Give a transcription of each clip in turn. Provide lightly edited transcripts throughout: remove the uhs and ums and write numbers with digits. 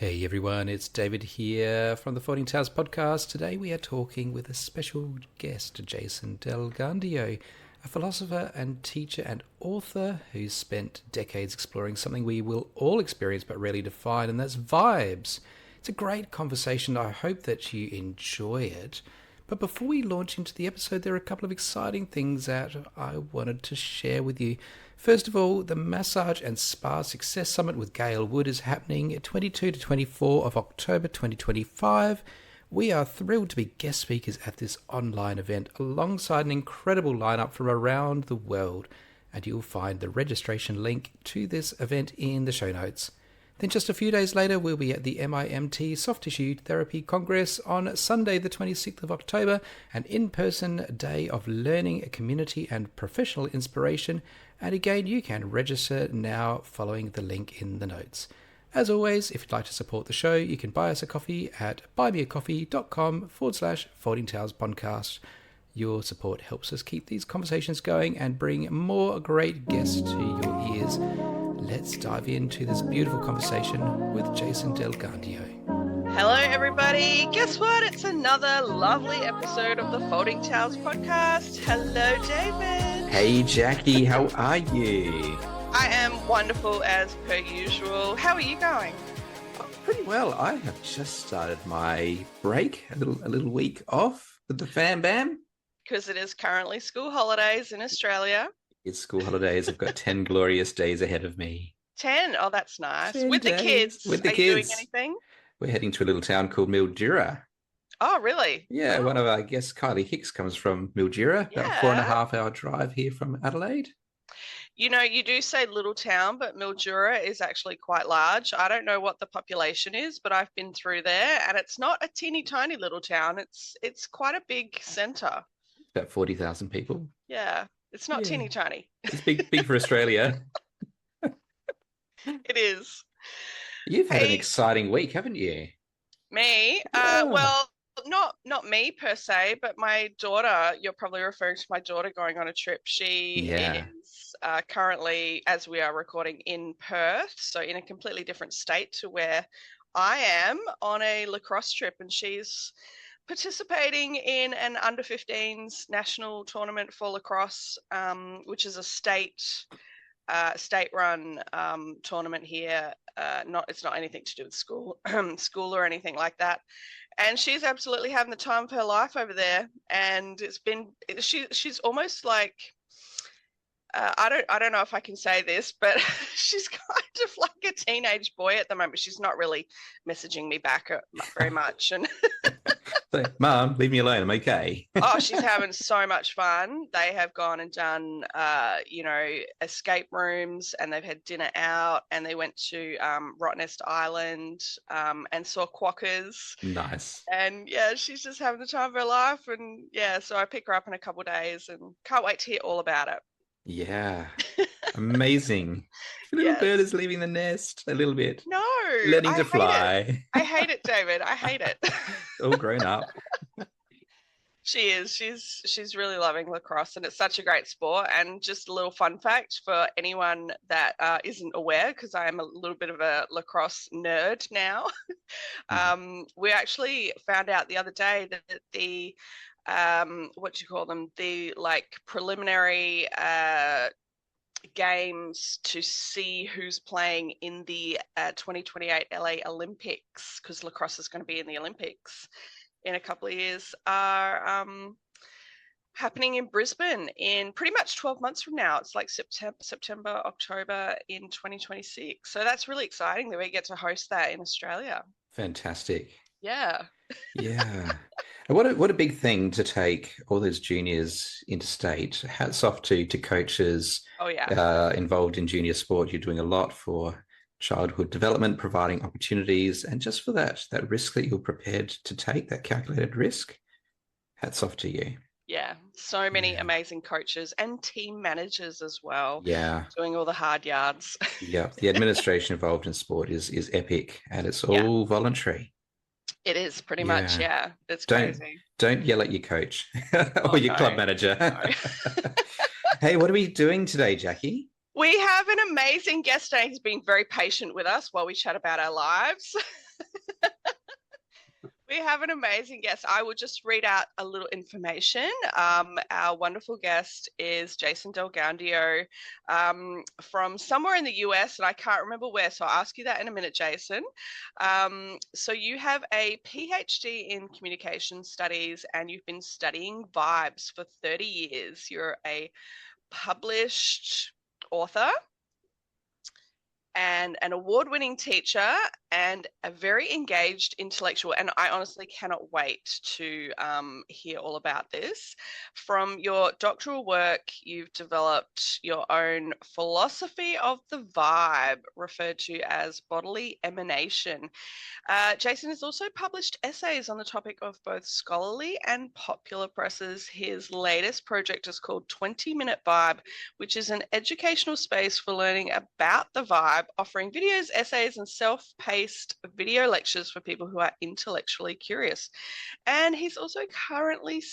Hey everyone, it's David here from the Fourteen Towers podcast. Today we are talking with a special guest, Jason Del Gandio, a philosopher and teacher and author who's spent decades exploring something we will all experience but rarely define, and that's vibes. It's a great conversation. I hope that you enjoy it. But before we launch into the episode, there are a couple of exciting things that I wanted to share with you. First of all, the Massage and Spa Success Summit with Gail Wood is happening 22 to 24 of October 2025. We are thrilled to be guest speakers at this online event alongside an incredible lineup from around the world. And you'll find the registration link to this event in the show notes. Then just a few days later, we'll be at the MIMT Soft Tissue Therapy Congress on Sunday, the 26th of October, an in-person day of learning, community and professional inspiration. And again, you can register now following the link in the notes. As always, if you'd like to support the show, you can buy us a coffee at buymeacoffee.com/14 Towers podcast. Your support helps us keep these conversations going and bring more great guests to your ears. Let's dive into this beautiful conversation with Jason Del Gandio. Hello, everybody. Guess what? It's another lovely episode of the Folding Towels podcast. Hello, David. Hey, Jackie. How are you? I am wonderful as per usual. How are you going? Pretty well. I have just started my break, a little week off with the fam bam. Because it is currently school holidays in Australia. It's school holidays. I've got 10 glorious days ahead of me. 10? Oh, that's nice. 10 with days. The kids. With the are kids. You doing anything? We're heading to a little town called Mildura. Oh, really? Yeah, Oh. one of our guests, Kylie Hicks, comes from Mildura, about 4.5 hour drive here from Adelaide. You know, you do say little town, but Mildura is actually quite large. I don't know what the population is, but I've been through there, and it's not a teeny tiny little town. It's quite a big centre. About 40,000 people. Yeah, it's not teeny tiny. It's big for Australia. It is. You've had an exciting week, haven't you? Me? Yeah. Well, not me per se, but my daughter. You're probably referring to my daughter going on a trip. She is currently, as we are recording, in Perth, so in a completely different state to where I am, on a lacrosse trip, and she's participating in an under-15s national tournament for lacrosse, which is a state-run tournament here. It's not anything to do with school or anything like that. And she's absolutely having the time of her life over there. And she's almost like, I don't know if I can say this, but she's kind of like a teenage boy at the moment. She's not really messaging me back very much. And So, Mum, leave me alone. I'm okay. oh, she's having so much fun. They have gone and done, escape rooms, and they've had dinner out, and they went to Rottnest Island and saw quokkas. Nice. And yeah, she's just having the time of her life. And yeah, so I pick her up in a couple of days and can't wait to hear all about it. Yeah. Amazing. The little bird is leaving the nest a little bit. No. Learning to fly. I hate it, David. I hate it. All grown up. She is. She's really loving lacrosse, and it's such a great sport. And just a little fun fact for anyone that isn't aware, because I am a little bit of a lacrosse nerd now. We actually found out the other day that the the preliminary games to see who's playing in the 2028 LA Olympics, because lacrosse is going to be in the Olympics in a couple of years, are happening in Brisbane in pretty much 12 months from now. It's like September, October in 2026. So that's really exciting that we get to host that in Australia. Fantastic. Yeah. Yeah. And what a big thing to take all those juniors interstate. Hats off to coaches involved in junior sport. You're doing a lot for childhood development, providing opportunities, and just for that risk that you're prepared to take, that calculated risk. Hats off to you. Yeah, so many amazing coaches and team managers as well. Yeah. Doing all the hard yards. Yeah, the administration involved in sport is epic, and it's all voluntary. It is pretty much, yeah. It's crazy. Don't yell at your coach or your club manager. No. Hey, what are we doing today, Jackie? We have an amazing guest today. He's been very patient with us while we chat about our lives. We have an amazing guest. I will just read out a little information. Our wonderful guest is Jason Del Gandio from somewhere in the US, and I can't remember where, so I'll ask you that in a minute, Jason. So you have a PhD in communication studies, and you've been studying vibes for 30 years. You're a published author and an award-winning teacher and a very engaged intellectual. And I honestly cannot wait to hear all about this. From your doctoral work, you've developed your own philosophy of the vibe, referred to as bodily emanation. Jason has also published essays on the topic of both scholarly and popular presses. His latest project is called 20-Minute Vibe, which is an educational space for learning about the vibe, offering videos, essays, and self-paced video lectures for people who are intellectually curious. And he's also currently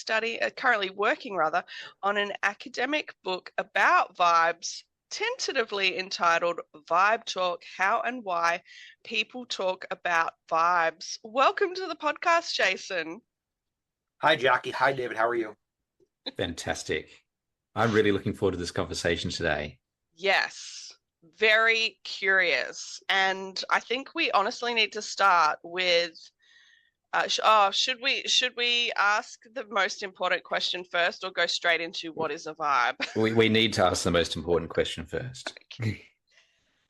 working on an academic book about vibes, tentatively entitled Vibe Talk: How and Why People Talk About Vibes. Welcome to the podcast, Jason. Hi, Jackie. Hi, David. How are you? Fantastic. I'm really looking forward to this conversation today. Yes, very curious. And I think we honestly need to start with should we ask the most important question first, or go straight into what is a vibe? We need to ask the most important question first. Okay.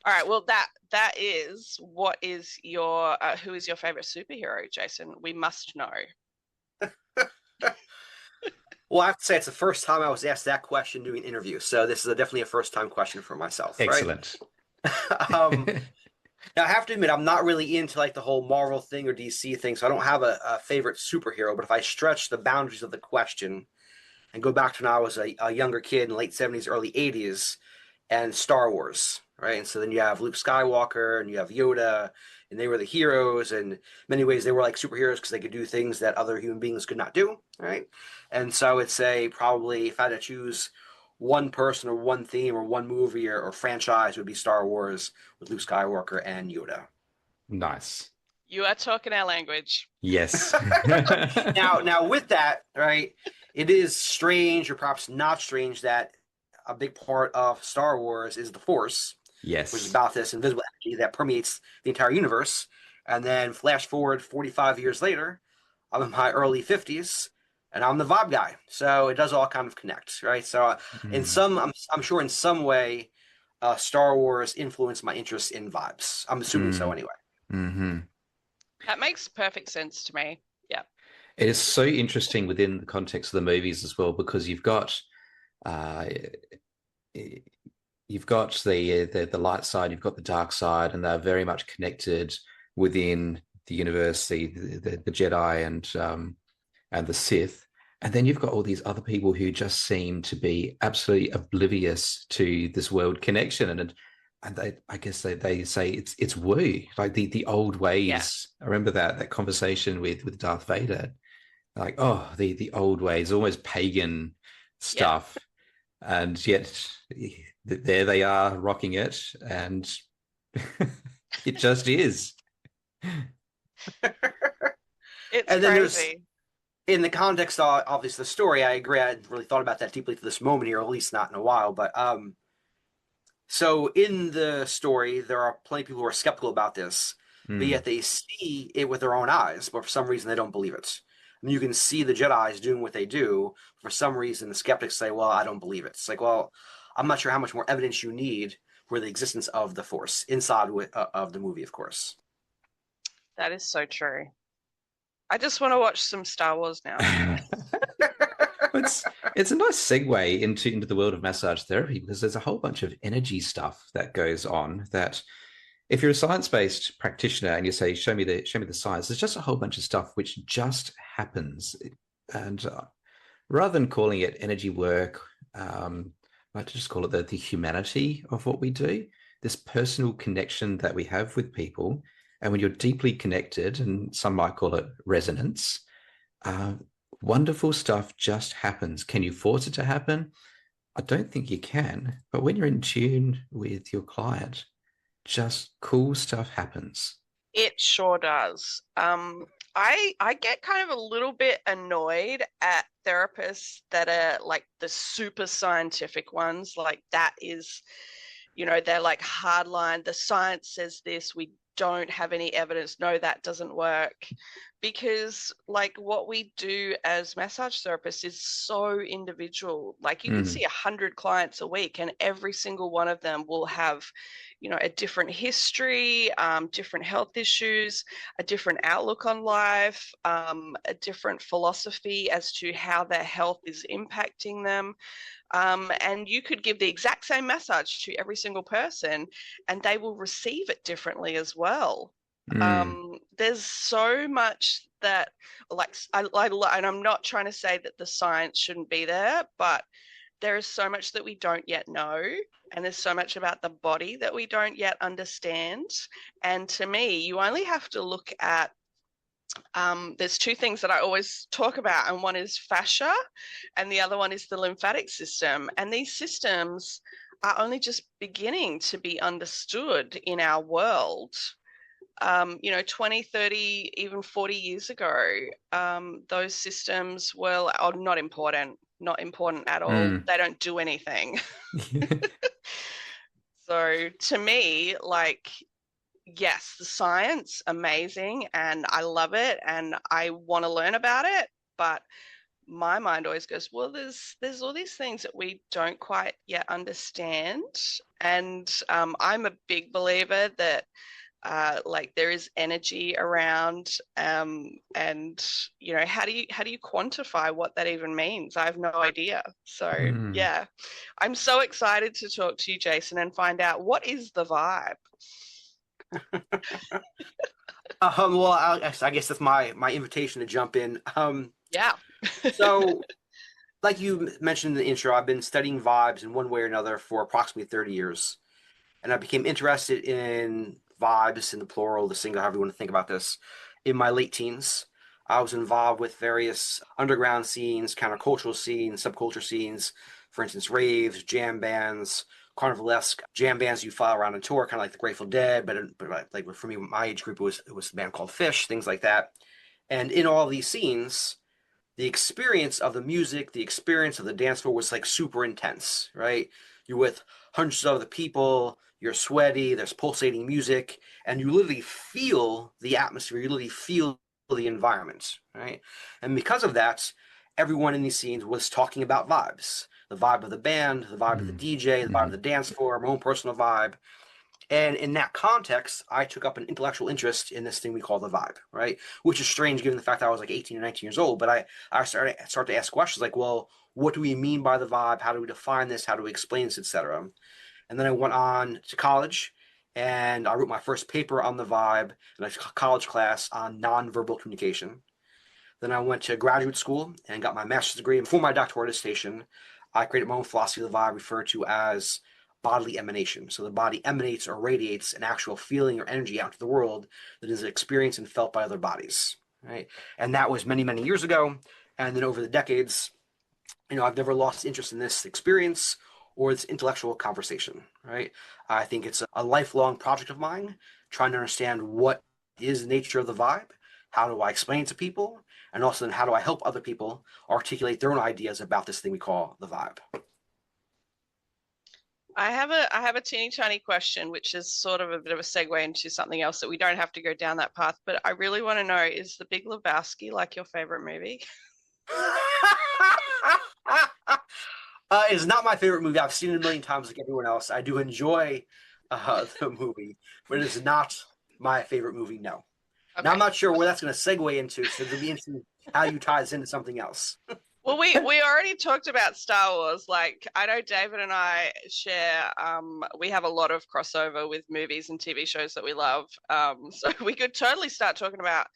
All right. Well, that is, what is your who is your favorite superhero, Jason? We must know. Well, I have to say it's the first time I was asked that question doing an interview, so this is definitely a first-time question for myself. Excellent. Right? Now, I have to admit, I'm not really into like the whole Marvel thing or DC thing, so I don't have a favorite superhero. But if I stretch the boundaries of the question and go back to when I was a younger kid in the late 70s, early 80s, and Star Wars, right? And so then you have Luke Skywalker and you have Yoda, and they were the heroes. And in many ways, they were like superheroes because they could do things that other human beings could not do, right? And so I would say probably if I had to choose one person or one theme or one movie or franchise, would be Star Wars with Luke Skywalker and Yoda. Nice. You are talking our language. Yes. Now, with that, right, it is strange or perhaps not strange that a big part of Star Wars is the Force. Yes. Which is about this invisible energy that permeates the entire universe. And then flash forward 45 years later, I'm in my early 50s, and I'm the vibe guy. So it does all kind of connect, right? So I'm sure in some way, Star Wars influenced my interest in vibes. I'm assuming so anyway. Mm-hmm. That makes perfect sense to me. Yeah. It is so interesting within the context of the movies as well, because you've got the light side, you've got the dark side, and they're very much connected within the universe, the Jedi and the Sith. And then you've got all these other people who just seem to be absolutely oblivious to this world connection. And I guess they say it's woo, like the old ways. Yeah. I remember that conversation with Darth Vader, like, oh, the old ways, almost pagan stuff. Yeah. And yet there they are rocking it, and it just is. It's and crazy. In the context of obviously the story, I agree. I hadn't really thought about that deeply to this moment here, or at least not in a while. But so in the story, there are plenty of people who are skeptical about this, but yet they see it with their own eyes, but for some reason they don't believe it. I mean, you can see the Jedis doing what they do. For some reason, the skeptics say, well, I don't believe it. It's like, well, I'm not sure how much more evidence you need for the existence of the Force inside of the movie, of course. That is so true. I just want to watch some Star Wars now. It's a nice segue into the world of massage therapy, because there's a whole bunch of energy stuff that goes on that if you're a science-based practitioner and you say, show me the science, there's just a whole bunch of stuff which just happens. And rather than calling it energy work, I like to just call it the humanity of what we do, this personal connection that we have with people. And when you're deeply connected, and some might call it resonance, wonderful stuff just happens. Can you force it to happen? I don't think you can. But when you're in tune with your client, just cool stuff happens. It sure does. I get kind of a little bit annoyed at therapists that are like the super scientific ones. Like that is, they're like hardline. The science says this. We don't have any evidence. No, that doesn't work. Because like what we do as massage therapists is so individual. Like you can see 100 clients a week, and every single one of them will have a different history, different health issues, a different outlook on life, a different philosophy as to how their health is impacting them. And you could give the exact same massage to every single person and they will receive it differently as well. There's so much that, like, and I'm not trying to say that the science shouldn't be there, but there is so much that we don't yet know, and there's so much about the body that we don't yet understand. And to me, you only have to look at there's two things that I always talk about, and one is fascia and the other one is the lymphatic system. And these systems are only just beginning to be understood in our world. 20, 30, even 40 years ago, those systems were not important at all. They don't do anything. So to me, like, yes, the science, amazing, and I love it, and I want to learn about it. But my mind always goes, well, there's all these things that we don't quite yet understand, and I'm a big believer that like there is energy around, and how do you quantify what that even means? I have no idea. So yeah, I'm so excited to talk to you, Jason, and find out what is the vibe. Well, I guess that's my invitation to jump in. Yeah. So, like you mentioned in the intro, I've been studying vibes in one way or another for approximately 30 years. And I became interested in vibes in the plural, the single, however you want to think about this, in my late teens. I was involved with various underground scenes, countercultural scenes, subculture scenes, for instance, raves, jam bands, carnivalesque jam bands you file around on tour, kind of like the Grateful Dead, but like for me, my age group, it was a band called Fish, things like that. And in all these scenes, the experience of the music, the experience of the dance floor was like super intense, right? You're with hundreds of other people, you're sweaty, there's pulsating music, and you literally feel the atmosphere, you literally feel the environment, right? And because of that, everyone in these scenes was talking about vibes. The vibe of the band, the vibe of the DJ, the vibe of the dance floor, my own personal vibe. And in that context, I took up an intellectual interest in this thing we call the vibe, right? Which is strange given the fact that I was like 18 or 19 years old. But I started to ask questions like, well, what do we mean by the vibe? How do we define this? How do we explain this, etc.? And then I went on to college and I wrote my first paper on the vibe in a college class on nonverbal communication. Then I went to graduate school and got my master's degree. And for my doctoral dissertation, I created my own philosophy of the vibe referred to as bodily emanation. So the body emanates or radiates an actual feeling or energy out to the world that is experienced and felt by other bodies, right? And that was many, many years ago. And then over the decades, I've never lost interest in this experience or this intellectual conversation, right? I think it's a lifelong project of mine, trying to understand what is the nature of the vibe, how do I explain it to people, and also then how do I help other people articulate their own ideas about this thing we call the vibe. I have a teeny tiny question, which is sort of a bit of a segue into something else that we don't have to go down that path. But I really want to know, is The Big Lebowski like your favorite movie? It's not my favorite movie. I've seen it a million times like everyone else. I do enjoy the movie, but it's not my favorite movie, no. Okay. Now, I'm not sure where that's going to segue into, so it'll be interesting how you tie this into something else. Well, we already talked about Star Wars. Like, I know David and I share, we have a lot of crossover with movies and TV shows that we love. So we could totally start talking about,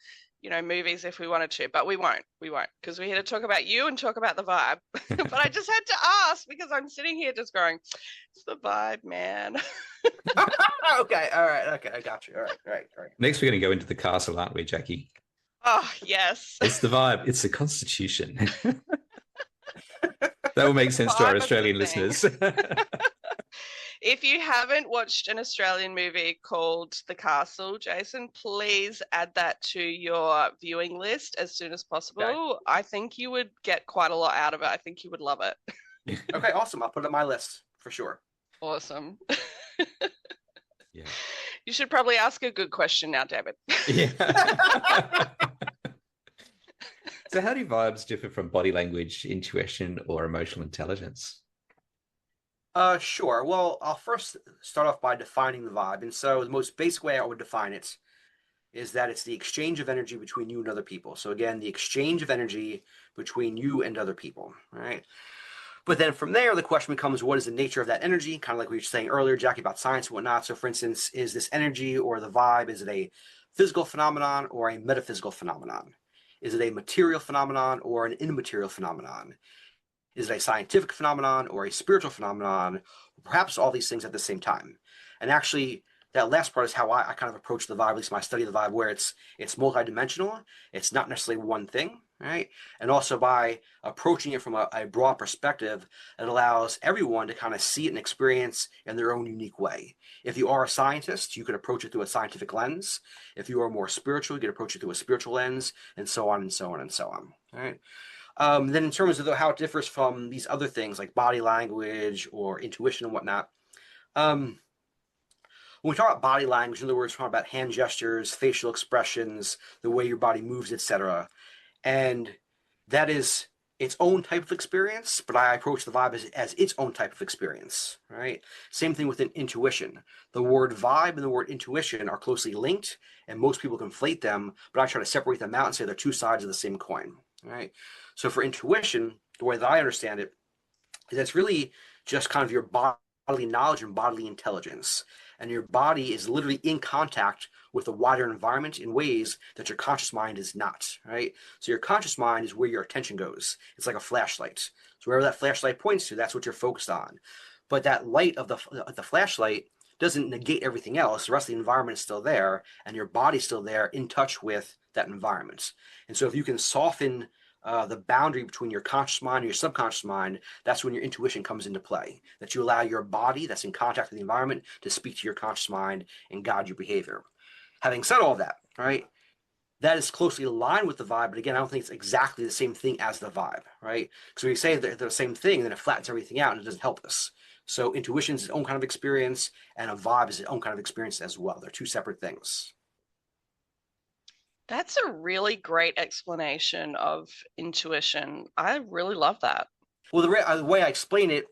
movies if we wanted to, but we won't, because we're here to talk about you and talk about the vibe. But I just had to ask because I'm sitting here just going, it's the vibe, man. Okay, all right, okay, I got you. All right. Next, we're going to go into the castle, aren't we, Jackie? Oh, yes. It's the vibe. It's the Constitution. That will make sense to our Australian listeners. If you haven't watched an Australian movie called The Castle, Jason, please add that to your viewing list as soon as possible. Okay. I think you would get quite a lot out of it. I think you would love it. Okay, awesome. I'll put it on my list for sure. Awesome. Yeah. You should probably ask a good question now, David. Yeah. So how do vibes differ from body language, intuition, or emotional intelligence? Sure. Well, I'll first start off by defining the vibe. And so the most basic way I would define it is that it's the exchange of energy between you and other people. So again, the exchange of energy between you and other people, right? But then from there, the question becomes, what is the nature of that energy? Kind of like we were saying earlier, Jackie, about science and whatnot. So for instance, is this energy or the vibe, is it a physical phenomenon or a metaphysical phenomenon? Is it a material phenomenon or an immaterial phenomenon? Is it a scientific phenomenon or a spiritual phenomenon? Perhaps all these things at the same time. And actually, that last part is how I kind of approach the vibe, at least my study of the vibe, where it's multidimensional. It's not necessarily one thing, right? And also by approaching it from a broad perspective, it allows everyone to kind of see it and experience in their own unique way. If you are a scientist, you could approach it through a scientific lens. If you are more spiritual, you could approach it through a spiritual lens, and so on and so on and so on, all right? Then in terms of how it differs from these other things like body language or intuition and whatnot, when we talk about body language, in other words, we're talking about hand gestures, facial expressions, the way your body moves, etc. And that is its own type of experience, but I approach the vibe as its own type of experience, right? Same thing with an intuition. The word vibe and the word intuition are closely linked, and most people conflate them, but I try to separate them out and say they're two sides of the same coin, right? So for intuition, the way that I understand it, is that's really just kind of your bodily knowledge and bodily intelligence. And your body is literally in contact with the wider environment in ways that your conscious mind is not, right? So your conscious mind is where your attention goes. It's like a flashlight. So wherever that flashlight points to, that's what you're focused on. But that light of the flashlight doesn't negate everything else. The rest of the environment is still there, and your body's still there in touch with that environment. And so if you can soften the boundary between your conscious mind and your subconscious mind, that's when your intuition comes into play. That you allow your body that's in contact with the environment to speak to your conscious mind and guide your behavior. Having said all that, right, that is closely aligned with the vibe, but again, I don't think it's exactly the same thing as the vibe, right? Because when you say they're the same thing, then it flattens everything out and it doesn't help us. So intuition is its own kind of experience, and a vibe is its own kind of experience as well. They're two separate things. That's a really great explanation of intuition. I really love that. Well, the way I explain it,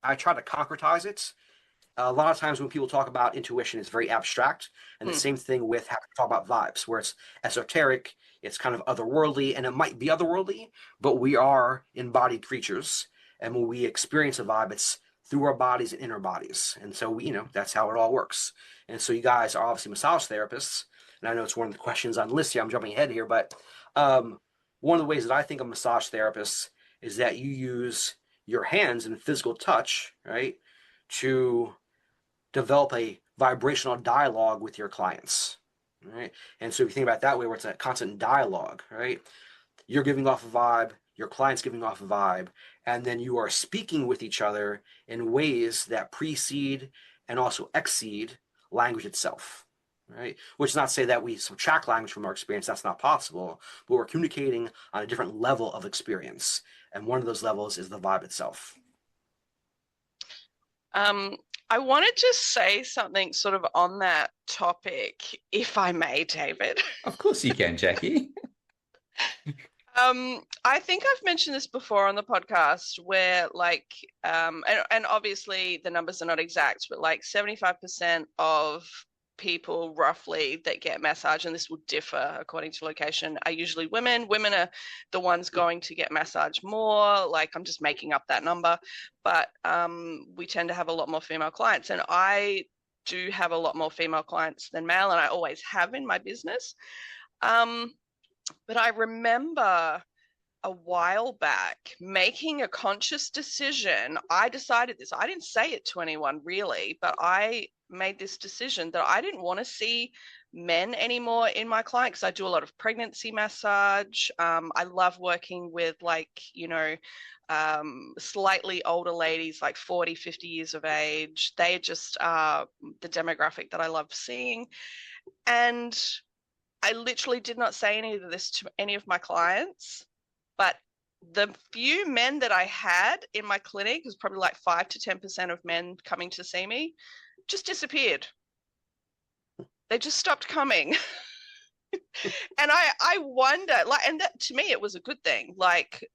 I try to concretize it. A lot of times when people talk about intuition, it's very abstract. And the same thing with how we talk about vibes, where it's esoteric, it's kind of otherworldly, and it might be otherworldly, but we are embodied creatures. And when we experience a vibe, it's through our bodies and in our bodies. And so, that's how it all works. And so you guys are obviously massage therapists. And I know it's one of the questions on the list here. I'm jumping ahead here, but one of the ways that I think of massage therapists is that you use your hands and physical touch, right, to develop a vibrational dialogue with your clients, right? And so if you think about it that way, where it's a constant dialogue, right? You're giving off a vibe, your client's giving off a vibe, and then you are speaking with each other in ways that precede and also exceed language itself. Right? Which is not to say that we subtract language from our experience. That's not possible. But we're communicating on a different level of experience. And one of those levels is the vibe itself. I wanted to say something sort of on that topic, if I may, David. Of course you can, Jackie. I think I've mentioned this before on the podcast where and obviously the numbers are not exact, but like 75% of people roughly that get massage, and this will differ according to location, are usually women. Women are the ones going to get massage more. Like, I'm just making up that number, but we tend to have a lot more female clients, and I do have a lot more female clients than male, and I always have in my business. But I remember a while back making a conscious decision. I decided this. I didn't say it to anyone really, but I made this decision that I didn't want to see men anymore in my client because I do a lot of pregnancy massage. I love working with slightly older ladies, like 40, 50 years of age. They just are the demographic that I love seeing. And I literally did not say any of this to any of my clients, but the few men that I had in my clinic, was probably like 5 to 10% of men coming to see me, just disappeared. They just stopped coming. And I wonder, like, and that to me, it was a good thing, like,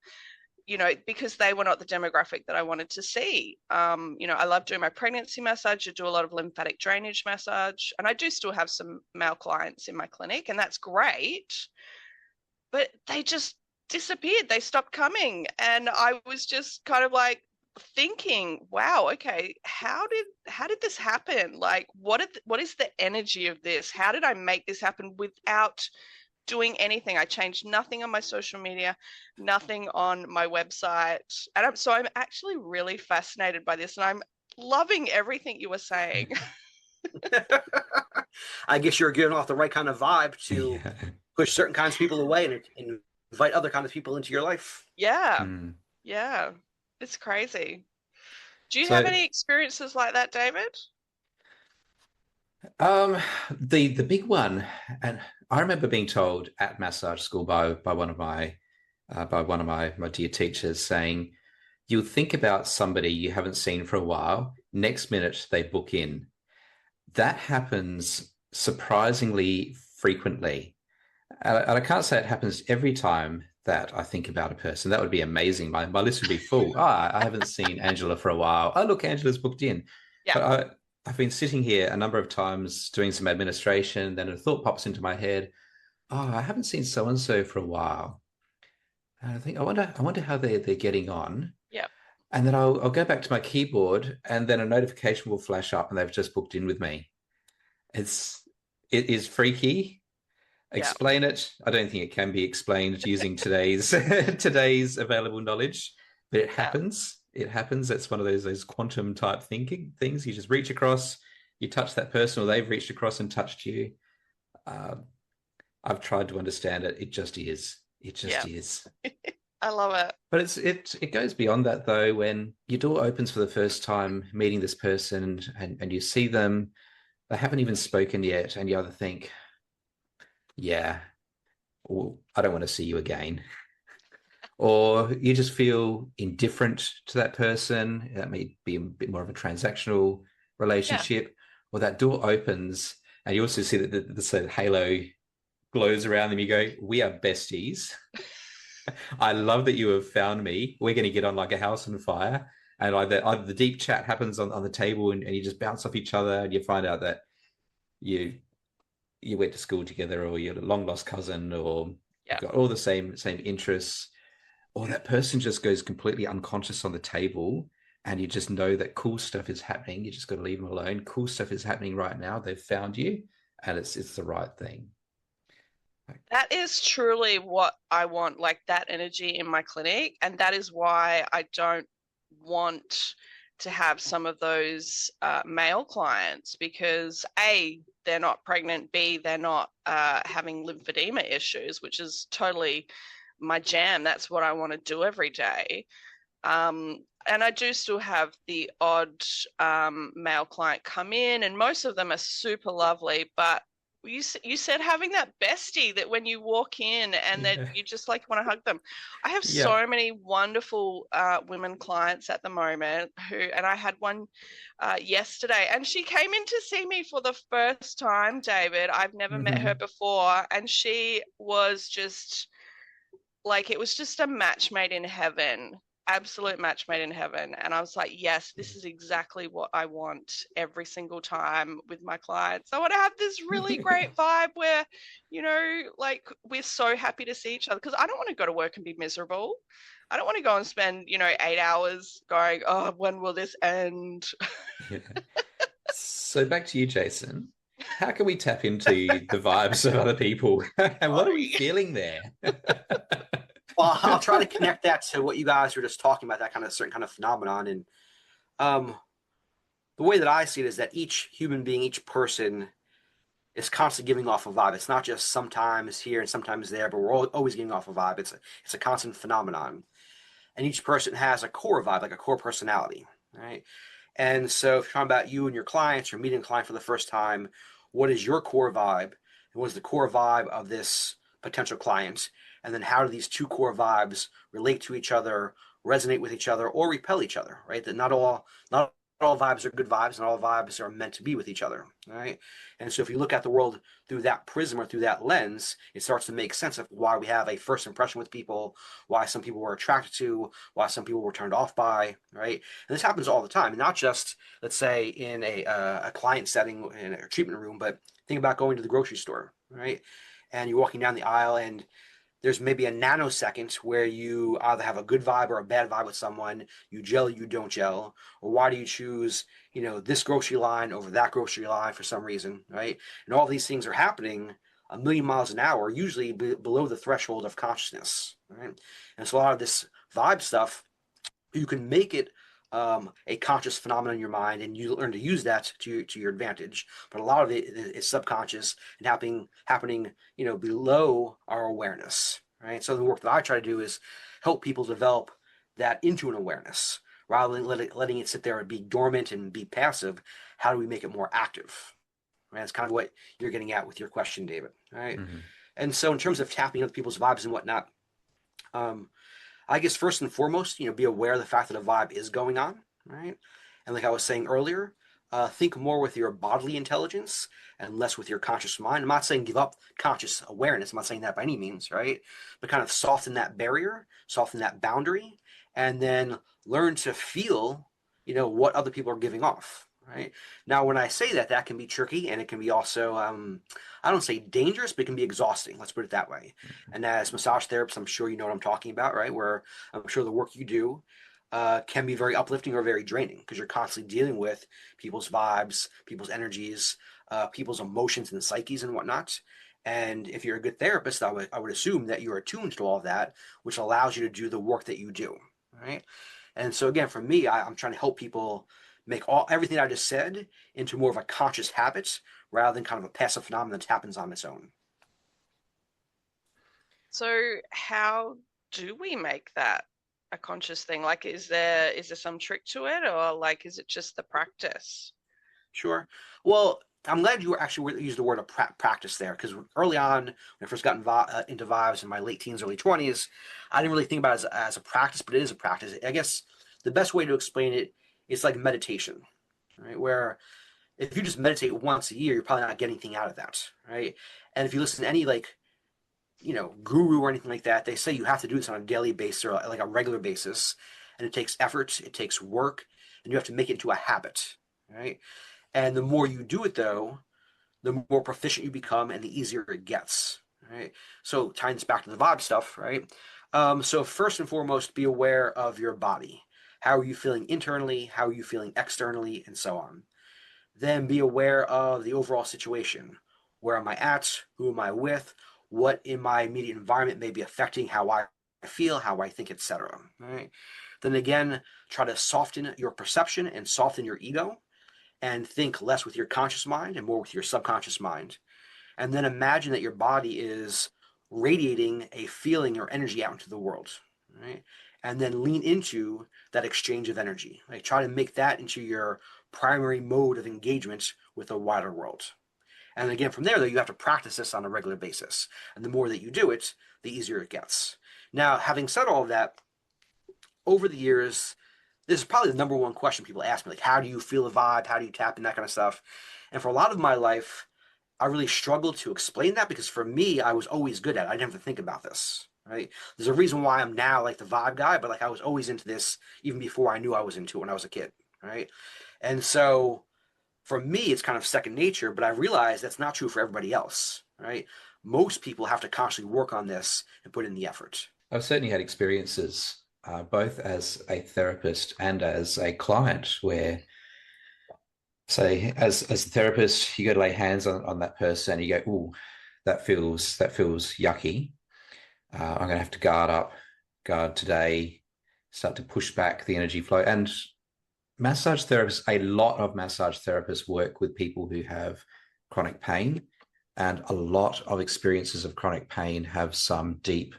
because they were not the demographic that I wanted to see. I love doing my pregnancy massage. I do a lot of lymphatic drainage massage, and I do still have some male clients in my clinic, and that's great. But they just disappeared. They stopped coming. And I was just kind of like thinking, wow, okay, how did this happen? Like, what is the energy of this? How did I make this happen without doing anything? I changed nothing on my social media, nothing on my website. And I'm actually really fascinated by this, and I'm loving everything you were saying. I guess you're giving off the right kind of vibe to push certain kinds of people away and invite other kinds of people into your life. Yeah. Yeah. It's crazy. Do you have any experiences like that, David? The big one, and I remember being told at massage school by one of my dear teachers saying, you'll think about somebody you haven't seen for a while, next minute they book in. That happens surprisingly frequently. And I can't say it happens every time that I think about a person. That would be amazing. My list would be full. I haven't seen Angela for a while. Oh, look, Angela's booked in. Yeah. But I've been sitting here a number of times doing some administration. Then a thought pops into my head. Oh, I haven't seen so-and-so for a while. And I think, I wonder how they're getting on. Yeah. And then I'll go back to my keyboard, and then a notification will flash up and they've just booked in with me. It is freaky. Explain it. I don't think it can be explained using today's available knowledge, but it happens. It happens. It's one of those quantum type thinking things. You just reach across, you touch that person, or they've reached across and touched you. I've tried to understand it. It just is. It just is. I love it. But it goes beyond that, though. When your door opens for the first time, meeting this person, and you see them, they haven't even spoken yet, and you either think, yeah, or I don't want to see you again. Or you just feel indifferent to that person. That may be a bit more of a transactional relationship. Or that door opens and you also see that the halo glows around them. You go, we are besties. I love that you have found me. We're going to get on like a house on fire. And either the deep chat happens on the table and you just bounce off each other and you find out that you went to school together, or you're a long lost cousin, or you've got all the same interests, or that person just goes completely unconscious on the table and you just know that cool stuff is happening. You just got to leave them alone. Cool stuff is happening right now. They've found you and it's the right thing. That is truly what I want, like that energy in my clinic. And that is why I don't want to have some of those male clients, because A, they're not pregnant, B, they're not having lymphedema issues, which is totally my jam. That's what I want to do every day. And I do still have the odd male client come in, and most of them are super lovely, but you said having that bestie that when you walk in and that you just like want to hug them. I have so many wonderful women clients at the moment and I had one yesterday, and she came in to see me for the first time, David. I've never met her before, and she was just like, it was just a match made in heaven. Absolute match made in heaven. And I was like, yes, this is exactly what I want every single time with my clients. I want to have this really great vibe where, like, we're so happy to see each other, because I don't want to go to work and be miserable. I don't want to go and spend 8 hours going, oh, when will this end? So back to you, Jason. How can we tap into the vibes of other people? And what are we feeling there? Well, I'll try to connect that to what you guys were just talking about, that kind of certain kind of phenomenon. And the way that I see it is that each human being, each person is constantly giving off a vibe. It's not just sometimes here and sometimes there, but we're always giving off a vibe. It's a constant phenomenon. And each person has a core vibe, like a core personality, right? And so if you're talking about you and your clients, or meeting a client for the first time, what is your core vibe? And what is the core vibe of this potential client? And then how do these two core vibes relate to each other, resonate with each other, or repel each other, right? That not all vibes are good vibes, and all vibes are meant to be with each other, right? And so if you look at the world through that prism or through that lens, it starts to make sense of why we have a first impression with people, why some people were attracted to, why some people were turned off by, right? And this happens all the time, and not just, let's say, in a client setting in a treatment room, but think about going to the grocery store, right? And you're walking down the aisle, and there's maybe a nanosecond where you either have a good vibe or a bad vibe with someone, you gel, you don't gel, or why do you choose, this grocery line over that grocery line for some reason, right? And all these things are happening a million miles an hour, usually below the threshold of consciousness, right? And so a lot of this vibe stuff, you can make it a conscious phenomenon in your mind, and you learn to use that to your advantage. But a lot of it is subconscious and happening below our awareness, right? So the work that I try to do is help people develop that into an awareness rather than letting it sit there and be dormant and be passive. How do we make it more active? Right? That's kind of what you're getting at with your question, David. Right? Mm-hmm. And so in terms of tapping into people's vibes and whatnot, I guess first and foremost, be aware of the fact that a vibe is going on, right? And like I was saying earlier, think more with your bodily intelligence and less with your conscious mind. I'm not saying give up conscious awareness. I'm not saying that by any means, right? But kind of soften that barrier, soften that boundary, and then learn to feel, what other people are giving off, right? Now, when I say that, that can be tricky, and it can be also, I don't say dangerous, but it can be exhausting. Let's put it that way. And as massage therapists, I'm sure you know what I'm talking about, right? Where I'm sure the work you do can be very uplifting or very draining because you're constantly dealing with people's vibes, people's energies, people's emotions and psyches and whatnot. And if you're a good therapist, I would assume that you're attuned to all of that, which allows you to do the work that you do, right? And so again, for me, I'm trying to help people make everything I just said into more of a conscious habit rather than kind of a passive phenomenon that happens on its own. So how do we make that a conscious thing? Like, is there some trick to it, or like, is it just the practice? Sure. Well, I'm glad you actually used the word of practice there, because early on, when I first got into vibes in my late teens, early 20s, I didn't really think about it as a practice, but it is a practice. I guess the best way to explain it is like meditation, right? Where if you just meditate once a year, you're probably not getting anything out of that, right? And if you listen to any guru or anything like that, they say you have to do this on a daily basis or like a regular basis, and it takes effort, it takes work, and you have to make it into a habit, right? And the more you do it, though, the more proficient you become, and the easier it gets, right? So tying this back to the vibe stuff, right? So first and foremost, be aware of your body. How are you feeling internally? How are you feeling externally, and so on? Then be aware of the overall situation. Where am I at? Who am I with? What in my immediate environment may be affecting how I feel, how I think, etc. Right? Then again, try to soften your perception and soften your ego, and think less with your conscious mind and more with your subconscious mind. And then imagine that your body is radiating a feeling or energy out into the world, right? And then lean into that exchange of energy. Like try to make that into your primary mode of engagement with the wider world. And again, from there, though, you have to practice this on a regular basis. And the more that you do it, the easier it gets. Now, having said all of that, over the years, this is probably the number one question people ask me, like, how do you feel a vibe? How do you tap in, that kind of stuff? And for a lot of my life, I really struggled to explain that because for me, I was always good at it. I didn't have to think about this, right? There's a reason why I'm now like the vibe guy, but like I was always into this even before I knew I was into it when I was a kid, right? And so for me, it's kind of second nature, but I realized that's not true for everybody else, right? Most people have to constantly work on this and put in the effort. I've certainly had experiences, both as a therapist and as a client, where, say, as a therapist, you go to lay hands on that person, and you go, "Ooh, that feels yucky. I'm going to have to guard today, start to push back the energy flow." And massage therapists, a lot of massage therapists work with people who have chronic pain, And a lot of experiences of chronic pain have some deep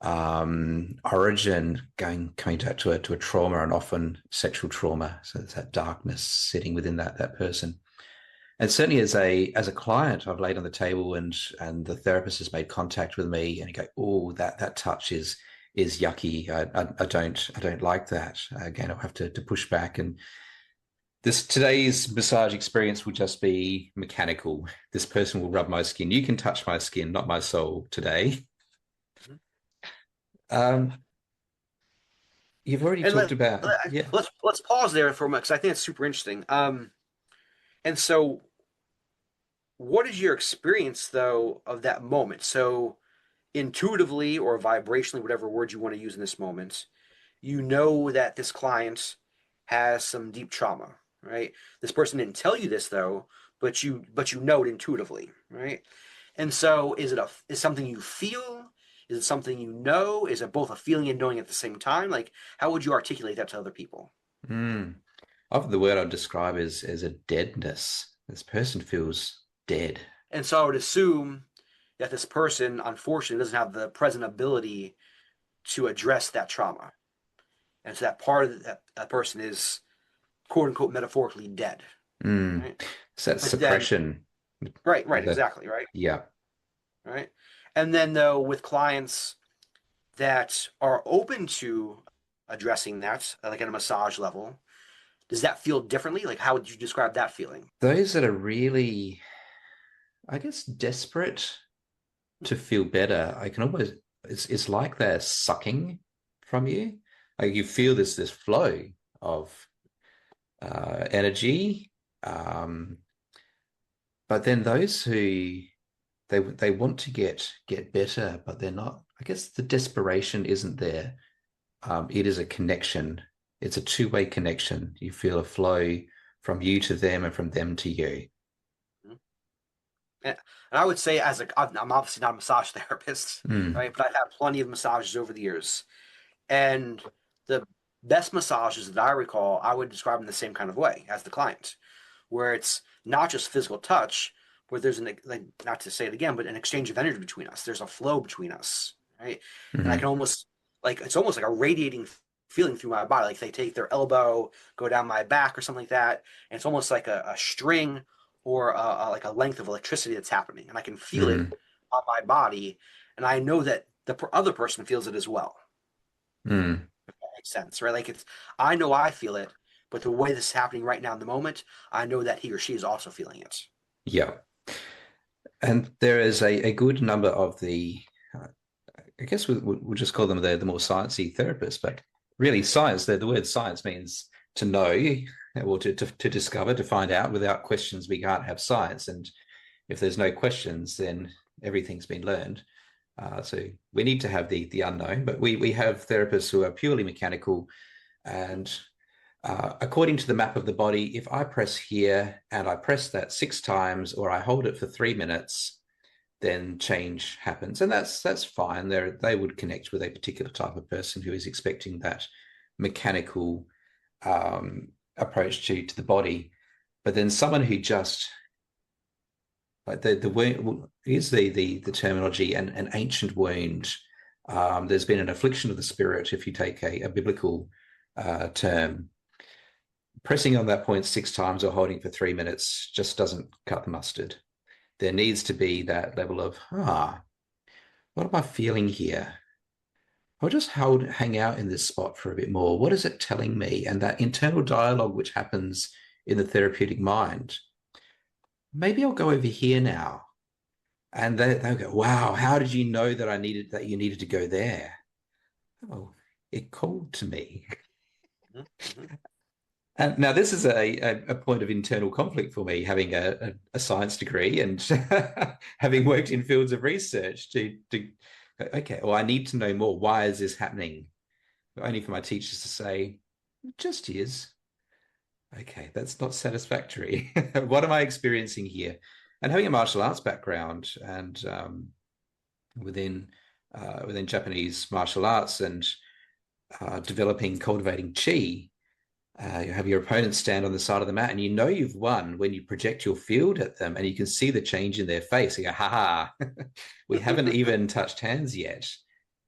origin coming to a trauma, and often sexual trauma. So there's that darkness sitting within that person. And certainly as a client, I've laid on the table and the therapist has made contact with me and you go, oh, that touch is yucky. I don't like that. Again, I'll have to push back. And today's massage experience will just be mechanical. This person will rub my skin. You can touch my skin, not my soul today. You've already talked about, yeah. Let's pause there for a moment because I think it's super interesting. And so, what is your experience though of that moment? So, intuitively or vibrationally, whatever word you want to use in this moment, you know that this client has some deep trauma, right? This person didn't tell you this though, but you know it intuitively, right? And so, is something you feel? Is it something you know? Is it both a feeling and knowing at the same time? Like, how would you articulate that to other people? Often the word I'd describe as a deadness. This person feels dead. And so I would assume that this person, unfortunately, doesn't have the present ability to address that trauma. And so that part of that person is, quote unquote, metaphorically dead. Right? So that's suppression. Right, exactly, right? Yeah. Right. And then, though, with clients that are open to addressing that, like at a massage level, does that feel differently? Like, how would you describe that feeling? Those that are really, I guess, desperate to feel better, I can almost, it's like they're sucking from you. Like you feel this flow of energy. But then those who they want to get better, but they're not. I guess the desperation isn't there. It is a connection. It's a two-way connection. You feel a flow from you to them and from them to you. And I would say, I'm obviously not a massage therapist, right? But I've had plenty of massages over the years, and the best massages that I recall, I would describe them the same kind of way as the client, where it's not just physical touch, where there's not to say it again, but an exchange of energy between us. There's a flow between us, right? And I can almost it's almost like a radiating feeling through my body. Like they take their elbow, go down my back or something like that, and it's almost like a string or like a length of electricity that's happening, and I can feel it on my body, and I know that the other person feels it as well. If that makes sense, right? Like I know I feel it, but the way this is happening right now in the moment, I know that he or she is also feeling it. Yeah. And there is a good number of the, I guess we'll just call them the more sciencey therapists, but really science, the word science means to know or to discover, to find out. Without questions, we can't have science. And if there's no questions, then everything's been learned. So we need to have the unknown, but we have therapists who are purely mechanical. And according to the map of the body, if I press here and I press that 6 times, or I hold it for 3 minutes, then change happens. And that's fine. They would connect with a particular type of person who is expecting that mechanical approach to the body. But then someone who just, like the wound is the terminology, an ancient wound. There's been an affliction of the spirit, if you take a biblical term. Pressing on that point 6 times or holding for 3 minutes just doesn't cut the mustard. There needs to be that level of, what am I feeling here? I'll just hang out in this spot for a bit more. What is it telling me? And that internal dialogue which happens in the therapeutic mind. Maybe I'll go over here now. And they'll go, wow, how did you know that you needed to go there? Oh, it called to me. And now this is a point of internal conflict for me, having a science degree and having worked in fields of research okay, well, I need to know more. Why is this happening? Only for my teachers to say, it just is. Okay, that's not satisfactory. What am I experiencing here? And having a martial arts background and within Japanese martial arts and cultivating chi, You have your opponent stand on the side of the mat, and you know you've won when you project your field at them, and you can see the change in their face. You go, "Ha ha! We haven't even touched hands yet,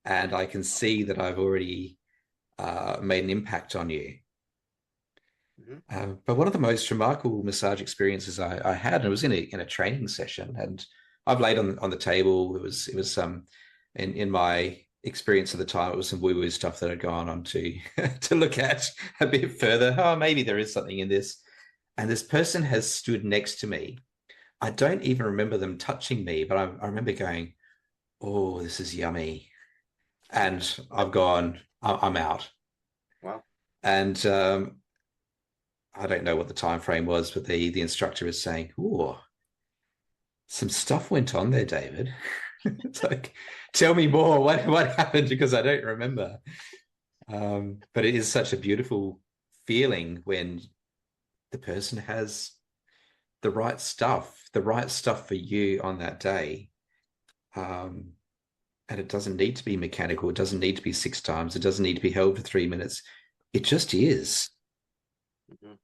and I can see that I've already made an impact on you." But one of the most remarkable massage experiences I had, and it was in a training session, and I've laid on the table. It was in my experience at the time, it was some woo-woo stuff that I'd gone on to to look at a bit further. Oh, maybe there is something in this. And this person has stood next to me. I don't even remember them touching me, but I remember going, "Oh, this is yummy," and I've gone, I'm out. Wow. And I don't know what the time frame was, but the instructor was saying, "Oh, some stuff went on there, David." It's like, tell me more. What happened? Because I don't remember. But it is such a beautiful feeling when the person has the right stuff for you on that day. And it doesn't need to be mechanical. It doesn't need to be 6 times. It doesn't need to be held for 3 minutes. It just is. Mm-hmm.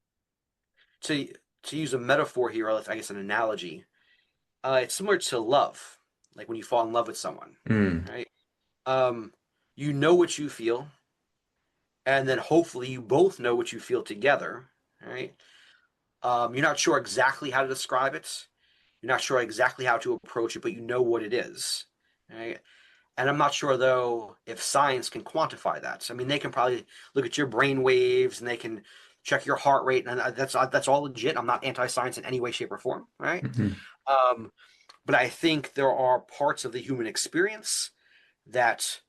To use a metaphor here, or I guess an analogy, it's similar to love, like when you fall in love with someone, right? You know what you feel, and then hopefully you both know what you feel together, right? You're not sure exactly how to describe it. You're not sure exactly how to approach it, but you know what it is, right? And I'm not sure though if science can quantify that. I mean, they can probably look at your brain waves and they can check your heart rate, and that's all legit. I'm not anti-science in any way, shape, or form, right? Mm-hmm. Um, but I think there are parts of the human experience that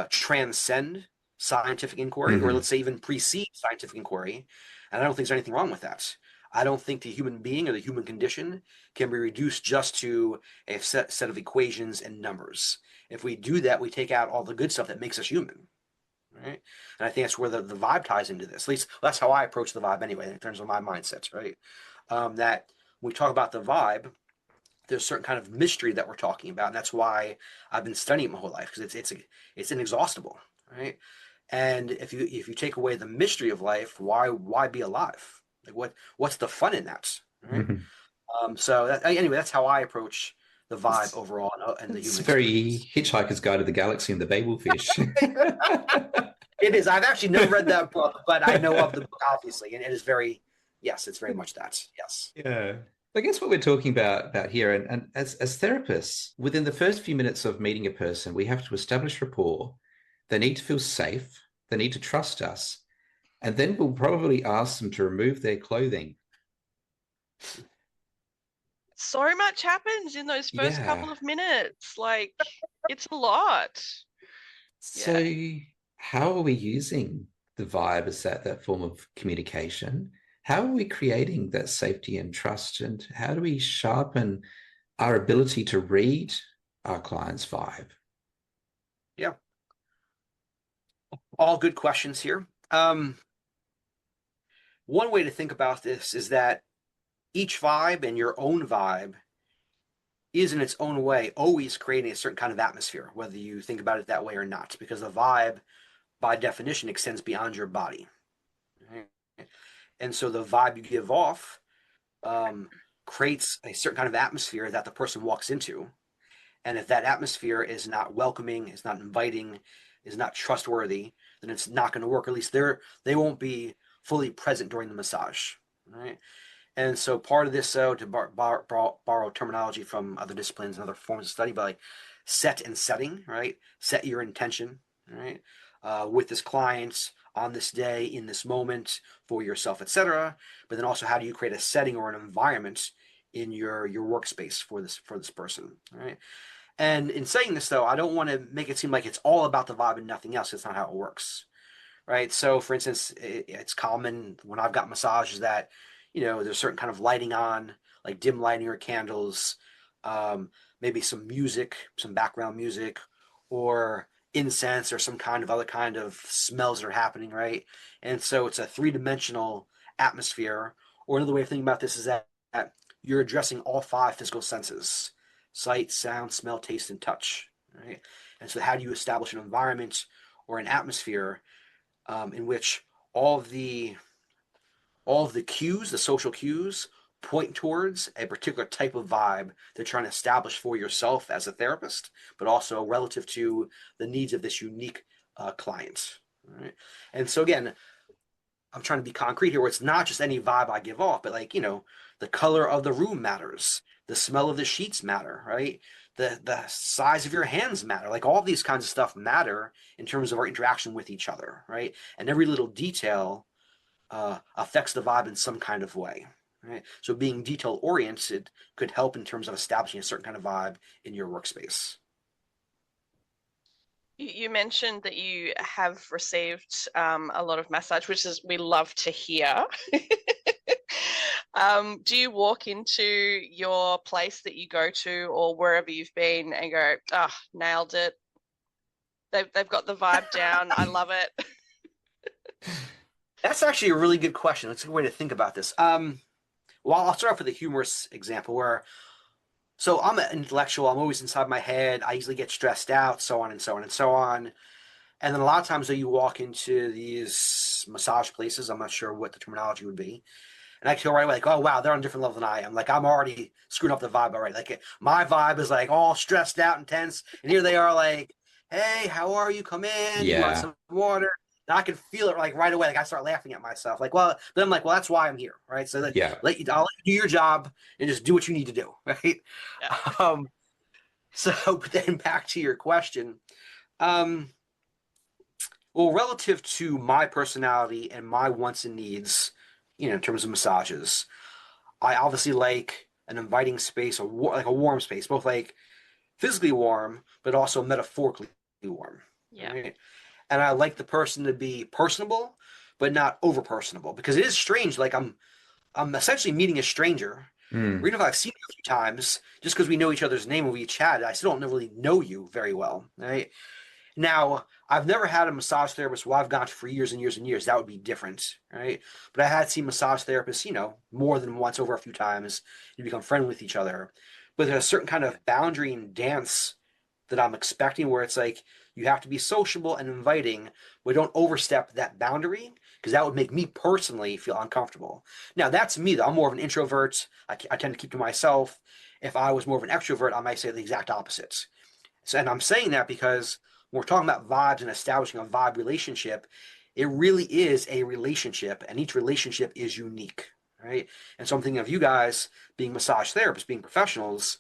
transcend scientific inquiry, or Mm-hmm. let's say even precede scientific inquiry. And I don't think there's anything wrong with that. I don't think the human being or the human condition can be reduced just to a set of equations and numbers. If we do that, we take out all the good stuff that makes us human, right? And I think that's where the vibe ties into this. At least that's how I approach the vibe anyway, in terms of my mindsets, right? That when we talk about the vibe, there's a certain kind of mystery that we're talking about, and that's why I've been studying it my whole life, because it's inexhaustible, right? And if you take away the mystery of life, why be alive? Like what's the fun in that, right? Mm-hmm. So anyway, that's how I approach the vibe It's, overall and the it's human very experience. Hitchhiker's Guide to the Galaxy and the Babelfish. It is. I've actually never read that book, but I know of the book obviously, and it is very, yes, it's very much that. Yes. Yeah. I guess what we're talking about here, and as therapists, within the first few minutes of meeting a person, we have to establish rapport. They need to feel safe. They need to trust us. And then we'll probably ask them to remove their clothing. So much happens in those first Yeah. couple of minutes. Like, it's a lot. So Yeah. how are we using the vibe as that form of communication? How are we creating that safety and trust? And how do we sharpen our ability to read our client's vibe? Yeah. All good questions here. One way to think about this is that each vibe and your own vibe is in its own way always creating a certain kind of atmosphere, whether you think about it that way or not, because the vibe, by definition, extends beyond your body. Right? And so the vibe you give off um, creates a certain kind of atmosphere that the person walks into. And if that atmosphere is not welcoming, is not inviting, is not trustworthy, then it's not going to work. Or at least they won't be fully present during the massage. Right? And so part of this, so to borrow terminology from other disciplines and other forms of study, but like set and setting, right? Set your intention, right? With this client on this day, in this moment, for yourself, etc. But then also, how do you create a setting or an environment in your workspace for this person, right? And in saying this, though, I don't want to make it seem like it's all about the vibe and nothing else. It's not how it works, right? So, for instance, it's common when I've got massages that, there's certain kind of lighting on, like dim lighting or candles, um, maybe some music, some background music, or incense or some kind of other kind of smells that are happening, right? And so it's a three-dimensional atmosphere. Or another way of thinking about this is that you're addressing all five physical senses: sight, sound, smell, taste, and touch, right? And so how do you establish an environment or an atmosphere in which all of the cues, the social cues, point towards a particular type of vibe they're trying to establish for yourself as a therapist, but also relative to the needs of this unique client. Right? And so again, I'm trying to be concrete here, where it's not just any vibe I give off, but like, the color of the room matters, the smell of the sheets matter, right? The size of your hands matter. Like all these kinds of stuff matter in terms of our interaction with each other, right? And every little detail affects the vibe in some kind of way. Right? So being detail oriented could help in terms of establishing a certain kind of vibe in your workspace. You mentioned that you have received a lot of massage, which is we love to hear. Do you walk into your place that you go to or wherever you've been and go, "Ah, nailed it. They've got the vibe down. I love it." That's actually a really good question. That's a good way to think about this. Well, I'll start off with a humorous example where, so I'm an intellectual. I'm always inside my head. I easily get stressed out, so on and so on and so on. And then a lot of times, though, you walk into these massage places. I'm not sure what the terminology would be. And I feel right away, like, oh, wow, they're on a different level than I am. Like, I'm already screwing up the vibe already. Like, my vibe is like all stressed out and tense. And here they are, like, hey, how are you? Come in. You want Yeah. some water? And I can feel it like right away. Like I start laughing at myself. Like, well, then I'm like, well, that's why I'm here, right? So like, Yeah. I'll let you do your job and just do what you need to do, right? Yeah. Um, so, but then back to your question. Um, well, relative to my personality and my wants and needs, in terms of massages, I obviously like an inviting space, like a warm space, both like physically warm, but also metaphorically warm. Yeah. Right? And I like the person to be personable, but not over personable, because it is strange. Like I'm essentially meeting a stranger, or Mm. even if I've seen you a few times, just because we know each other's name and we chat, I still don't really know you very well. Right? Now, I've never had a massage therapist who I've gone to for years and years and years. That would be different, right? But I had seen massage therapists, more than once over a few times. You become friendly with each other. But there's a certain kind of boundary and dance that I'm expecting where it's like you have to be sociable and inviting, but don't overstep that boundary because that would make me personally feel uncomfortable. Now, that's me, though. I'm more of an introvert. I tend to keep to myself. If I was more of an extrovert, I might say the exact opposite. So, and I'm saying that because when we're talking about vibes and establishing a vibe relationship, it really is a relationship, and each relationship is unique, right? And so I'm thinking of you guys being massage therapists, being professionals.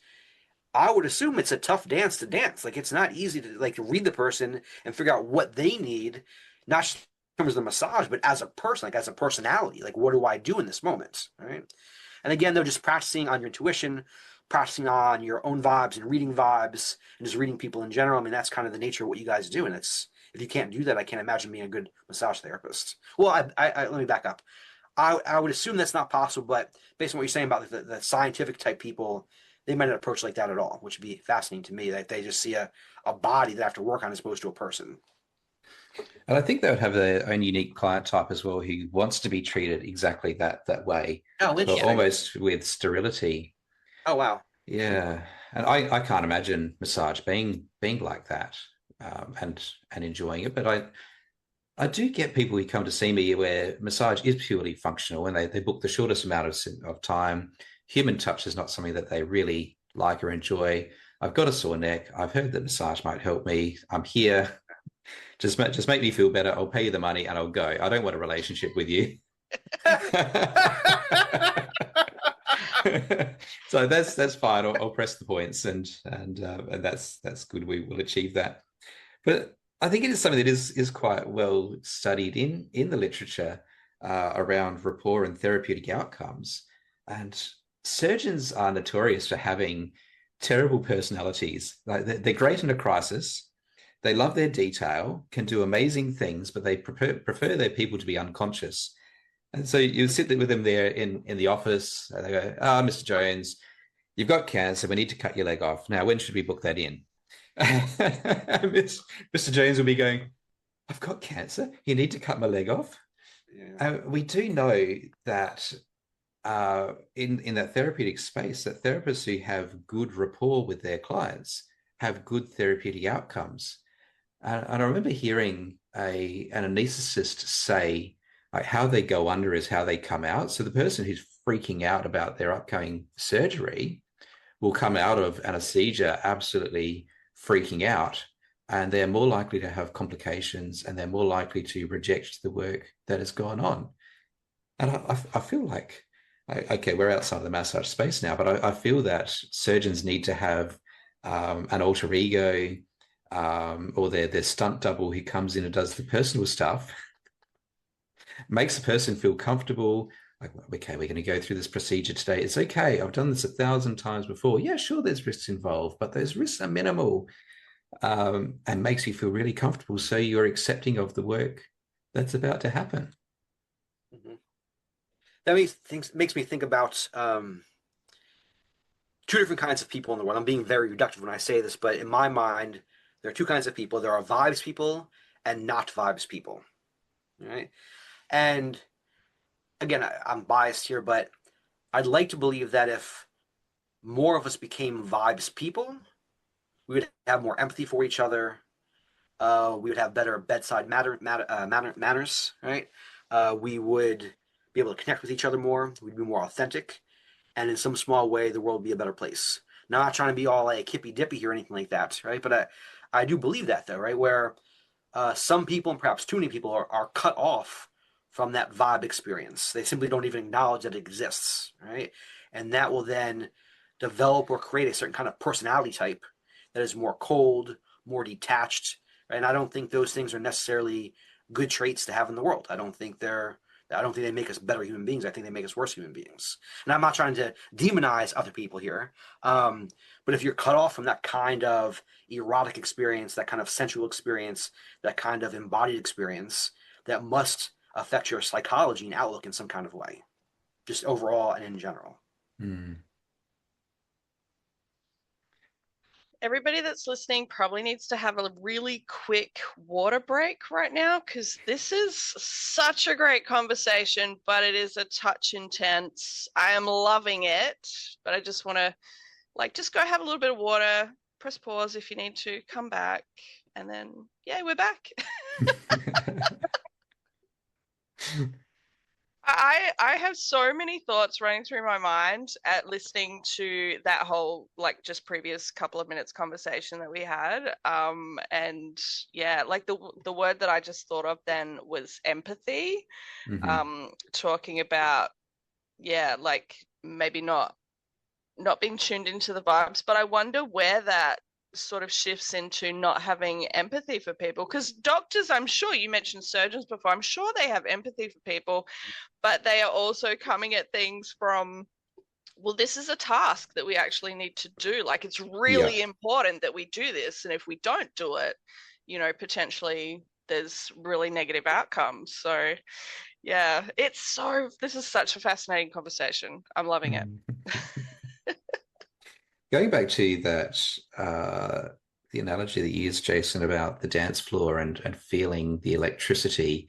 I would assume it's a tough dance to dance. Like it's not easy to like to read the person and figure out what they need, not just in terms of the massage, but as a person, like as a personality. Like what do I do in this moment, right? And again, though, just practicing on your intuition, practicing on your own vibes and reading vibes and just reading people in general. I mean, that's kind of the nature of what you guys do. And it's if you can't do that, I can't imagine being a good massage therapist. Well, let me back up. I would assume that's not possible, but based on what you're saying about the scientific type people, they might not approach like that at all, which would be fascinating to me. That they just see a body that I have to work on as opposed to a person. And I think they would have their own unique client type as well, who wants to be treated exactly that way, Oh, but interesting. almost with sterility. Oh, wow. Yeah, and I can't imagine massage being like that, and enjoying it. But I do get people who come to see me where massage is purely functional, and they book the shortest amount of time. Human touch is not something that they really like or enjoy. I've got a sore neck. I've heard that massage might help me. I'm here. Just make me feel better. I'll pay you the money and I'll go. I don't want a relationship with you. So that's fine. I'll press the points and that's good. We will achieve that. But I think it is something that is quite well studied in the literature around rapport and therapeutic outcomes. And surgeons are notorious for having terrible personalities. Like they're great in a crisis. They love their detail, can do amazing things, but they prefer their people to be unconscious. And so you sit with them there in the office, and they go, "Ah, Mr. Jones, you've got cancer. We need to cut your leg off. Now, when should we book that in?" Mr. Jones will be going, "I've got cancer. You need to cut my leg off." Yeah. We do know that in that therapeutic space, that therapists who have good rapport with their clients have good therapeutic outcomes. And I remember hearing an anesthetist say, Like how they go under is how they come out. So the person who's freaking out about their upcoming surgery will come out of anesthesia absolutely freaking out, and they're more likely to have complications, and they're more likely to reject the work that has gone on. And I feel like, okay, we're outside of the massage space now, but I feel that surgeons need to have an alter ego, or their stunt double who comes in and does the personal stuff, makes the person feel comfortable. Like, okay, we're going to go through this procedure today. It's okay. I've done this 1,000 times before. Yeah, sure, there's risks involved, but those risks are minimal, and makes you feel really comfortable. So you're accepting of the work that's about to happen. Mm-hmm. That makes me think about two different kinds of people in the world. I'm being very reductive when I say this, but in my mind, there are two kinds of people. There are vibes people and not vibes people. Right? And again, I'm biased here, but I'd like to believe that if more of us became vibes people, we would have more empathy for each other. We would have better bedside manners, right? We would be able to connect with each other more. We'd be more authentic, and in some small way, the world would be a better place. Now, I'm not trying to be all like hippy dippy or anything like that, right? But I do believe that though, right? Where some people, and perhaps too many people, are cut off from that vibe experience. They simply don't even acknowledge that it exists, right? And that will then develop or create a certain kind of personality type that is more cold, more detached, right? And I don't think those things are necessarily good traits to have in the world. I don't think they make us better human beings. I think they make us worse human beings. And I'm not trying to demonize other people here. But if you're cut off from that kind of erotic experience, that kind of sensual experience, that kind of embodied experience, that must affect your psychology and outlook in some kind of way, just overall and in general. Mm. Everybody that's listening probably needs to have a really quick water break right now, because this is such a great conversation, but it is a touch intense. I am loving it, but I just want to just go have a little bit of water, press pause if you need to, come back, and then, yeah, we're back. I have so many thoughts running through my mind at listening to that whole just previous couple of minutes conversation that we had. And yeah, the word that I just thought of then was empathy. Mm-hmm. Talking about, yeah, maybe not being tuned into the vibes, but I wonder where that sort of shifts into not having empathy for people, because doctors, I'm sure, you mentioned surgeons before, I'm sure they have empathy for people, but they are also coming at things from, well, this is a task that we actually need to do, it's really important that we do this, and if we don't do it, potentially there's really negative outcomes. So yeah, this is such a fascinating conversation. I'm loving it. Going back to that, the analogy that you used, Jason, about the dance floor and feeling the electricity,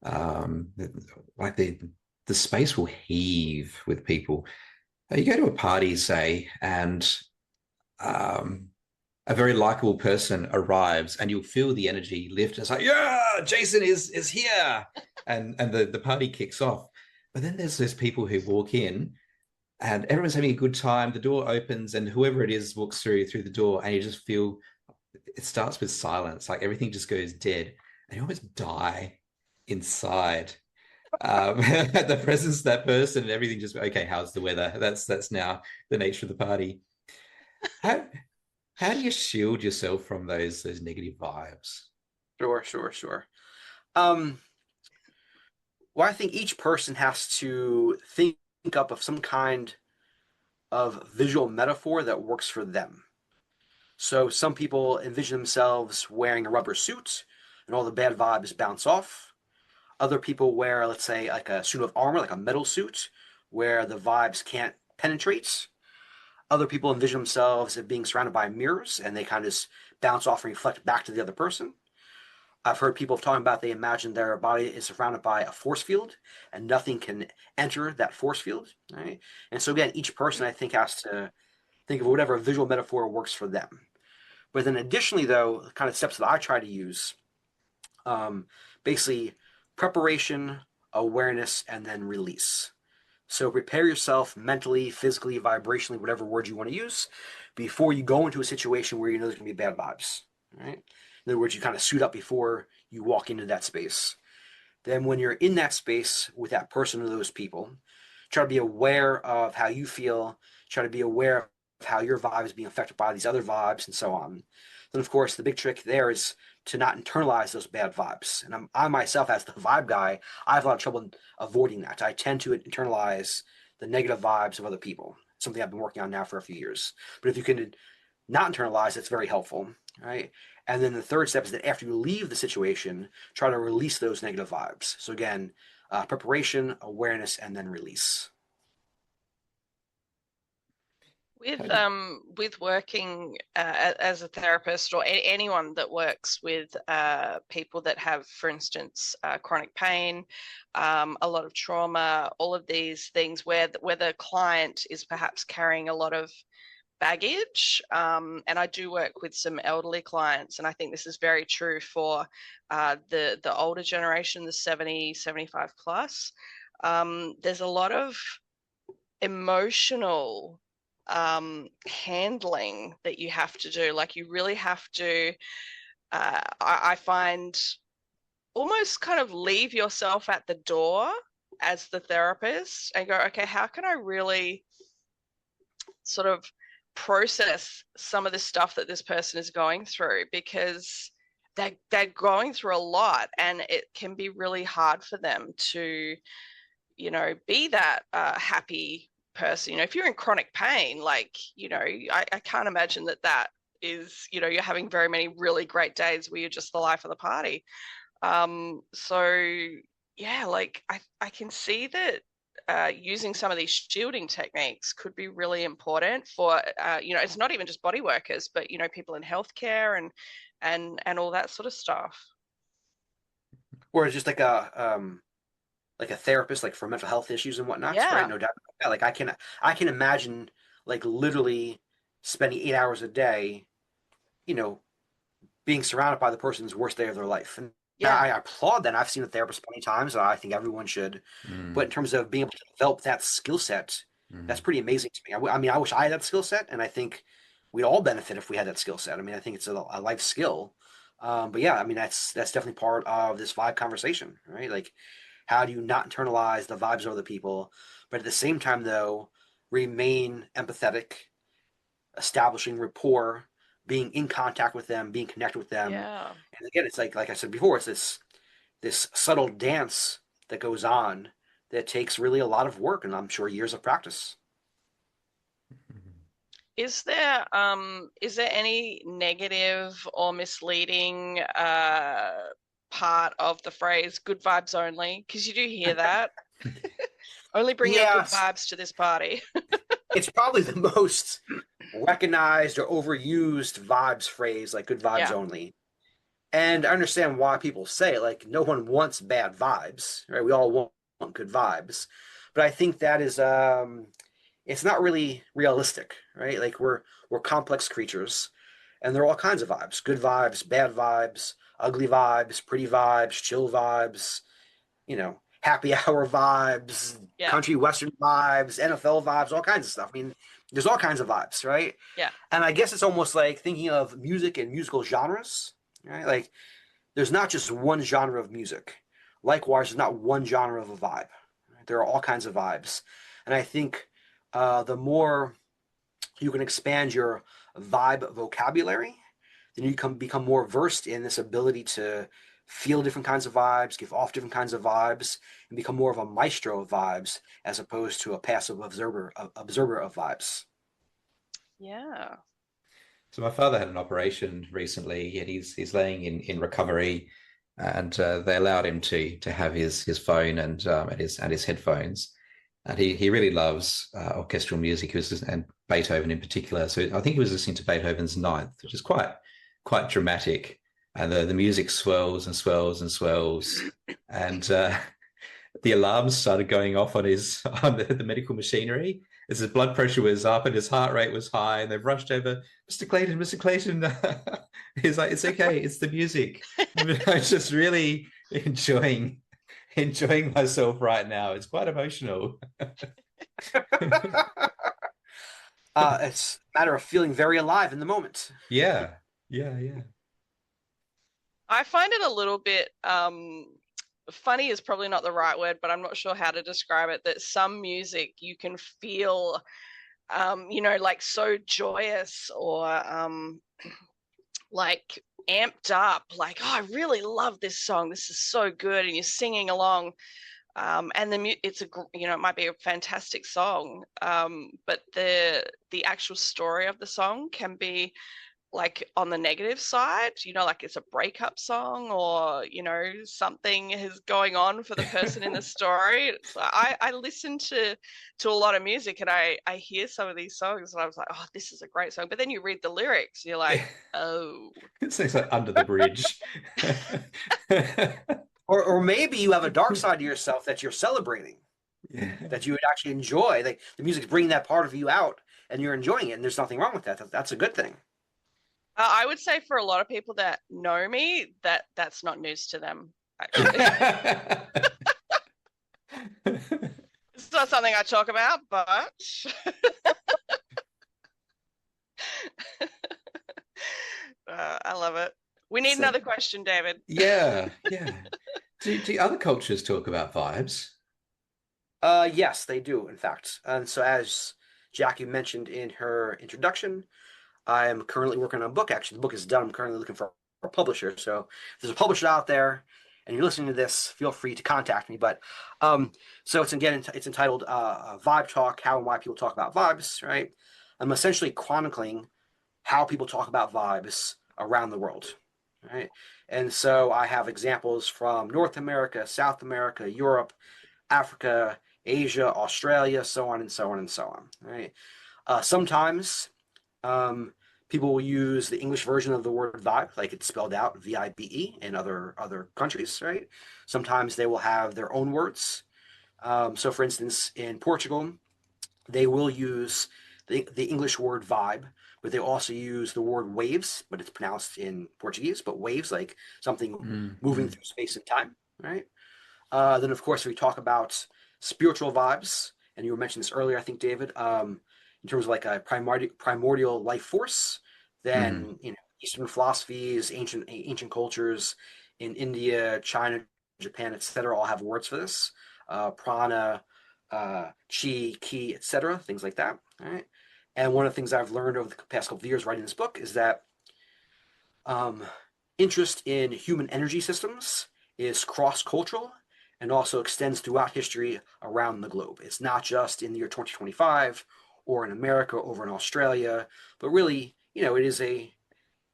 like the space will heave with people. You go to a party, say, and a very likable person arrives, and you'll feel the energy lift. It's like, yeah, Jason is here, and the party kicks off. But then there's those people who walk in, and everyone's having a good time. The door opens, and whoever it is walks through the door, and you just feel it starts with silence, like everything just goes dead, and you almost die inside. The presence of that person, and everything just okay. How's the weather? That's now the nature of the party. How do you shield yourself from those negative vibes? Sure. Well, I think each person has to think up of some kind of visual metaphor that works for them. So some people envision themselves wearing a rubber suit and all the bad vibes bounce off. Other people wear, let's say, like a suit of armor, like a metal suit, where the vibes can't penetrate. Other people envision themselves as being surrounded by mirrors, and they kind of just bounce off and reflect back to the other person. I've heard people talking about they imagine their body is surrounded by a force field and nothing can enter that force field. Right? And so again, each person I think has to think of whatever visual metaphor works for them. But then additionally, though, the kind of steps that I try to use, basically preparation, awareness, and then release. So prepare yourself mentally, physically, vibrationally, whatever word you want to use, before you go into a situation where you know there's going to be bad vibes. Right? In other words, you kind of suit up before you walk into that space. Then when you're in that space with that person or those people, try to be aware of how you feel, try to be aware of how your vibe is being affected by these other vibes and so on. Then, of course, the big trick there is to not internalize those bad vibes. And I myself, as the vibe guy, I have a lot of trouble avoiding that. I tend to internalize the negative vibes of other people, something I've been working on now for a few years. But if you can not internalize, it's very helpful, right? And then the third step is that after you leave the situation, try to release those negative vibes. So again, preparation, awareness, and then release. With working as a therapist, or anyone that works with people that have, for instance, chronic pain, a lot of trauma, all of these things where the client is perhaps carrying a lot of baggage, and I do work with some elderly clients, and I think this is very true for the older generation, the 70, 75 plus. There's a lot of emotional handling that you have to do. Like, you really have to, I find, almost kind of leave yourself at the door as the therapist and go, okay, how can I really sort of process some of the stuff that this person is going through, because they're going through a lot, and it can be really hard for them to, be that happy person. If you're in chronic pain, like, I can't imagine that is, you're having very many really great days where you're just the life of the party. So yeah, like I can see that using some of these shielding techniques could be really important for, it's not even just body workers, but, people in healthcare and all that sort of stuff. Or it's just like a therapist, like for mental health issues and whatnot, Yeah. right? No doubt about that. Like I can imagine like literally spending 8 hours a day, being surrounded by the person's worst day of their life. And Yeah. I applaud that. I've seen a therapist plenty of times. I think everyone should. But in terms of being able to develop that skill set, that's pretty amazing to me. I mean, I wish I had that skill set, and I think we'd all benefit if we had that skill set. I mean, I think it's a life skill. But yeah, I mean, that's definitely part of this vibe conversation, right? Like, how do you not internalize the vibes of other people, but at the same time, though, remain empathetic, establishing rapport, being in contact with them, being connected with them. Yeah. And again, it's like I said before, it's this subtle dance that goes on that takes really a lot of work, and I'm sure years of practice. Is there any negative or misleading part of the phrase "good vibes only"? Because you do hear that. Only bring your good vibes to this party. It's probably the most recognized or overused vibes phrase, like good vibes only. And I understand why people say it. Like, no one wants bad vibes, right? We all want good vibes. But I think that is it's not really realistic, right? Like, we're complex creatures, and there are all kinds of vibes. Good vibes, bad vibes, ugly vibes, pretty vibes, chill vibes, happy hour vibes, country western vibes, NFL vibes, all kinds of stuff. I mean, there's all kinds of vibes, right? Yeah. And I guess it's almost like thinking of music and musical genres, right? Like, there's not just one genre of music. Likewise, there's not one genre of a vibe. There are all kinds of vibes. And I think the more you can expand your vibe vocabulary, then you can become more versed in this ability to feel different kinds of vibes, give off different kinds of vibes, and become more of a maestro of vibes as opposed to a passive observer of vibes. Yeah. So my father had an operation recently, and he's laying in recovery, and they allowed him to have his phone and his headphones, and he really loves orchestral music, and Beethoven in particular. So I think he was listening to Beethoven's Ninth, which is quite dramatic. And the music swells and swells and swells, and the alarms started going off on the medical machinery as his blood pressure was up and his heart rate was high, and they've rushed over. Mr. Clayton. He's like, it's okay, it's the music. I was just really enjoying enjoying myself right now. It's quite emotional. It's a matter of feeling very alive in the moment. Yeah, yeah, yeah. I find it a little bit funny is probably not the right word, but I'm not sure how to describe it. That some music you can feel, like so joyous or like amped up, like, oh, I really love this song. This is so good, and you're singing along. And it might be a fantastic song, but the actual story of the song can be like on the negative side, like it's a breakup song or, something is going on for the person in the story. So I listen to a lot of music and I hear some of these songs and I was like, oh, this is a great song. But then you read the lyrics, you're like, oh. It seems like Under the Bridge. Or maybe you have a dark side to yourself that you're celebrating, that you would actually enjoy. Like the music's bringing that part of you out and you're enjoying it, and there's nothing wrong with that. That's a good thing. I would say for a lot of people that know me, that's not news to them, actually. It's not something I talk about, but I love it. We need another question, David. Yeah, yeah. Do other cultures talk about vibes? Yes, they do, in fact. And so, as Jackie mentioned in her introduction, I am currently working on a book. Actually, the book is done. I'm currently looking for a publisher. So, if there's a publisher out there and you're listening to this, feel free to contact me. But so it's entitled "Vibe Talk: How and Why People Talk About Vibes." Right? I'm essentially chronicling how people talk about vibes around the world. Right? And so I have examples from North America, South America, Europe, Africa, Asia, Australia, so on and so on and so on. Right? Sometimes people will use the English version of the word vibe, like it's spelled out VIBE in other countries, right? Sometimes they will have their own words. So, for instance, in Portugal, they will use the English word vibe, but they also use the word waves, but it's pronounced in Portuguese, but waves, like something moving through space and time, right? Then, of course, we talk about spiritual vibes, and you were mentioning this earlier, I think, David, in terms of like a primordial life force. Then, Eastern philosophies, ancient cultures in India, China, Japan, etc., all have words for this. Prana, chi, ki, etc., things like that. All right. And one of the things I've learned over the past couple of years writing this book is that interest in human energy systems is cross-cultural and also extends throughout history around the globe. It's not just in the year 2025 or in America or over in Australia, but really, it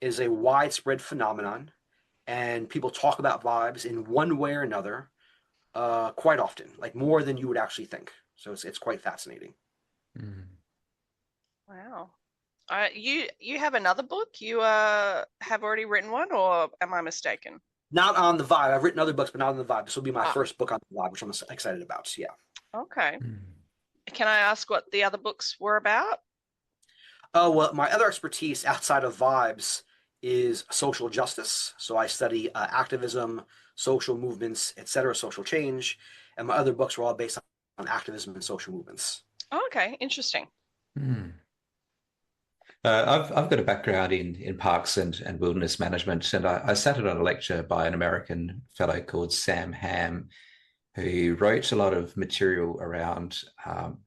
is a widespread phenomenon, and people talk about vibes in one way or another quite often, like more than you would actually think. So it's quite fascinating. Wow. You have another book? You have already written one, or am I mistaken? Not on the vibe. I've written other books, but not on the vibe. This will be my first book on the vibe, which I'm excited about. Yeah. Okay. Can I ask what the other books were about? Oh, well, my other expertise outside of vibes is social justice. So I study activism, social movements, etc., social change. And my other books were all based on activism and social movements. Okay, interesting. I've got a background in parks and wilderness management, and I sat in on a lecture by an American fellow called Sam Ham, who wrote a lot of material around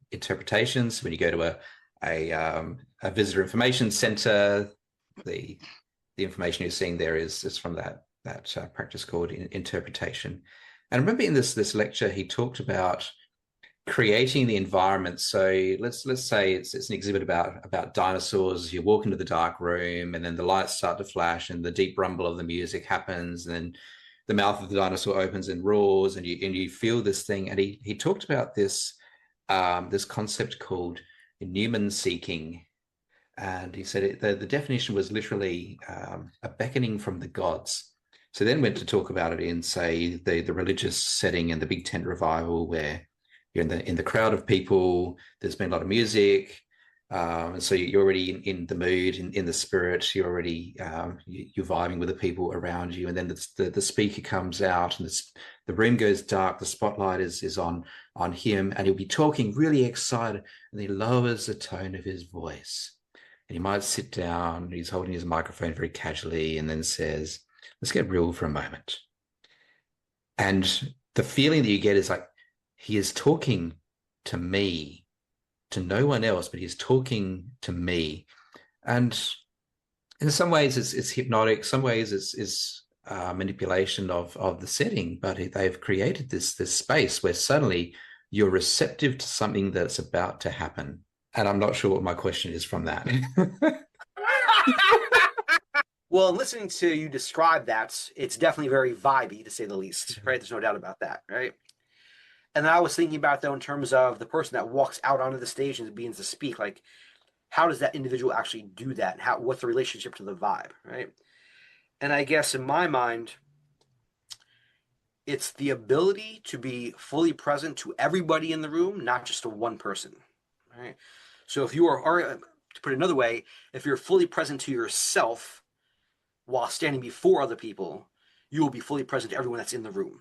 interpretations. When you go to a visitor information center, the information you're seeing there is from that practice called interpretation. And I remember in this lecture he talked about creating the environment. So let's say it's an exhibit about dinosaurs. You walk into the dark room, and then the lights start to flash, and the deep rumble of the music happens, and then the mouth of the dinosaur opens and roars, and you feel this thing. And he talked about this concept called Newman seeking, and he said the definition was literally a beckoning from the gods. So then went to talk about it in, say, the religious setting and the Big Tent revival, where you're in the crowd of people. There's been a lot of music. And so you're already in the mood, in the spirit. You're already you're vibing with the people around you, and then the speaker comes out, and the room goes dark. The spotlight is on him, and he'll be talking really excited, and he lowers the tone of his voice, and he might sit down. He's holding his microphone very casually, and then says, "Let's get real for a moment." And the feeling that you get is like he is talking to me, to no one else, but he's talking to me. And in some ways it's hypnotic, some ways it's manipulation of the setting, but they've created this space where suddenly you're receptive to something that's about to happen. And I'm not sure what my question is from that. Well, listening to you describe that, it's definitely very vibey, to say the least, right? There's no doubt about that, right? And I was thinking about, though, in terms of the person that walks out onto the stage and begins to speak, like, how does that individual actually do that? And what's the relationship to the vibe, right? And I guess in my mind, it's the ability to be fully present to everybody in the room, not just to one person, right? So if you are, or to put it another way, if you're fully present to yourself while standing before other people, you will be fully present to everyone that's in the room.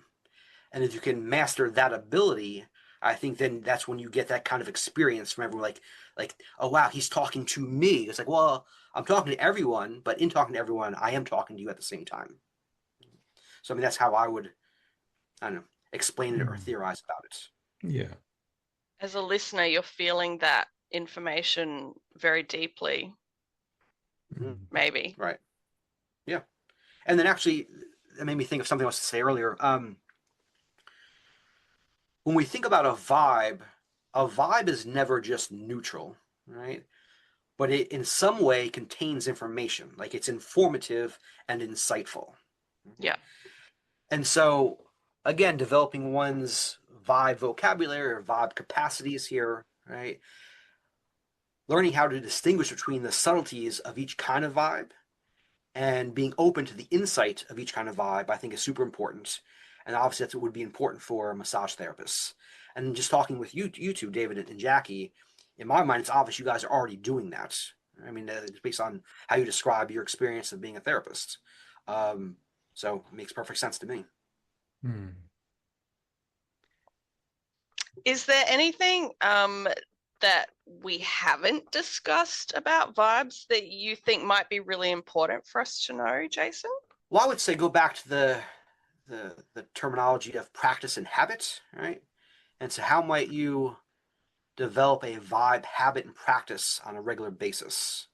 And if you can master that ability, I think then that's when you get that kind of experience from everyone, like, oh wow, he's talking to me. It's like, well, I'm talking to everyone, but in talking to everyone, I am talking to you at the same time. So I mean, that's how I would, I don't know, explain it or theorize about it. Yeah. As a listener, you're feeling that information very deeply. Maybe. Right. Yeah. And then actually, that made me think of something else to say earlier. When we think about a vibe is never just neutral, right? But it in some way contains information, like it's informative and insightful. Yeah. And so, again, developing one's vibe vocabulary or vibe capacities here, right? Learning how to distinguish between the subtleties of each kind of vibe and being open to the insight of each kind of vibe, I think is super important. And obviously that's what would be important for massage therapists. And just talking with you two, David and Jackie, in my mind, it's obvious you guys are already doing that. I mean, it's based on how you describe your experience of being a therapist. So it makes perfect sense to me. Is there anything that we haven't discussed about vibes that you think might be really important for us to know, Jason? Well, I would say go back to the terminology of practice and habit, right? And so how might you develop a vibe, habit, and practice on a regular basis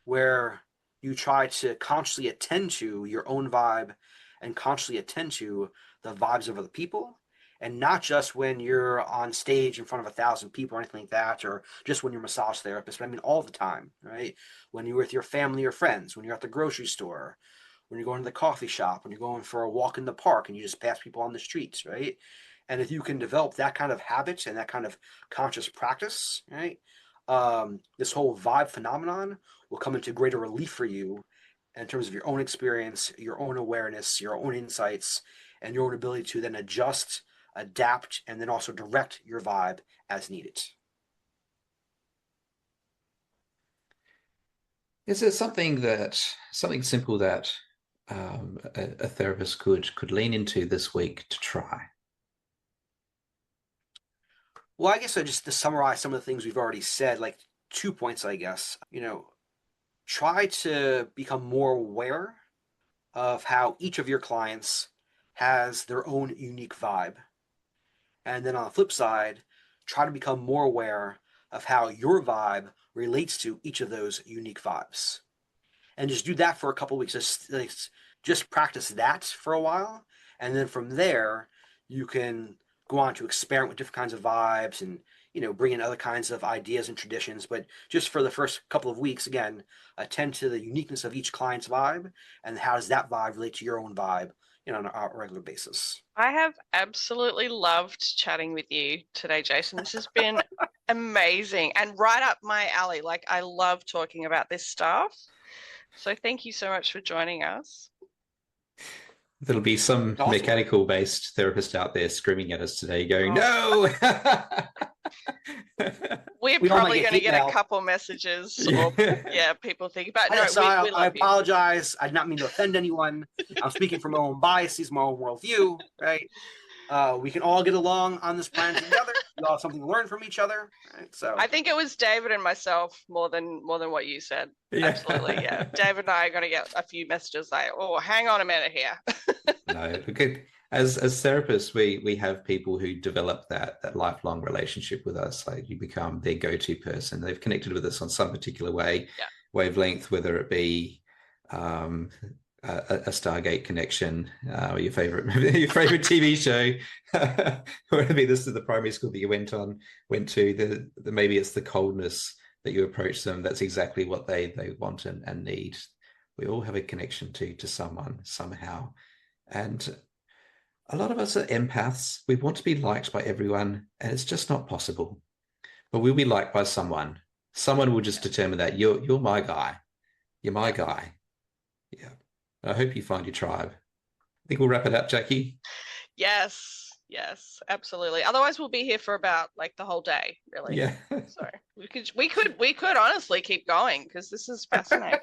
where you try to consciously attend to your own vibe and consciously attend to the vibes of other people, and not just when you're on stage in front of 1,000 people or anything like that, or just when you're a massage therapist, but I mean all the time, right? When you're with your family or friends, when you're at the grocery store, when you're going to the coffee shop, when you're going for a walk in the park and you just pass people on the streets, right? And if you can develop that kind of habit and that kind of conscious practice, right, this whole vibe phenomenon will come into greater relief for you in terms of your own experience, your own awareness, your own insights, and your own ability to then adjust, adapt, and then also direct your vibe as needed. Is there something simple that a therapist could lean into this week to try? Well, I guess just to summarize some of the things we've already said, like 2 points, I guess. Try to become more aware of how each of your clients has their own unique vibe. And then on the flip side, try to become more aware of how your vibe relates to each of those unique vibes. And just do that for a couple of weeks. Just practice that for a while. And then from there, you can go on to experiment with different kinds of vibes and, bring in other kinds of ideas and traditions. But just for the first couple of weeks, again, attend to the uniqueness of each client's vibe and how does that vibe relate to your own vibe, on a regular basis. I have absolutely loved chatting with you today, Jason. This has been amazing and right up my alley. Like, I love talking about this stuff. So thank you so much for joining us. There'll be some mechanical-based therapist out there screaming at us today going, no! We're We all probably might going to get get hate a mail. couple messages or people think. But no, So we I love you. apologize. I did not mean to offend anyone. I'm speaking from my own biases, my own worldview, right? We can all get along on this planet together. We all have something to learn from each other, right? So I think it was David and myself more than what you said. Yeah. Absolutely, yeah. David and I are going to get a few messages like, "Oh, hang on a minute here." No, good. As therapists, we have people who develop that lifelong relationship with us. Like you become their go-to person. They've connected with us on some particular wavelength, whether it be a Stargate connection, or your favorite TV show, or maybe this is the primary school that you went to. Maybe it's the coldness that you approach them. That's exactly what they want and need. We all have a connection to someone somehow, and a lot of us are empaths. We want to be liked by everyone, and it's just not possible. But we'll be liked by someone. Someone will just determine that you're my guy. You're my guy. Yeah. I hope you find your tribe. I think we'll wrap it up, Jackie. Yes, absolutely. Otherwise, we'll be here for about like the whole day, really. Yeah. So we could honestly keep going because this is fascinating.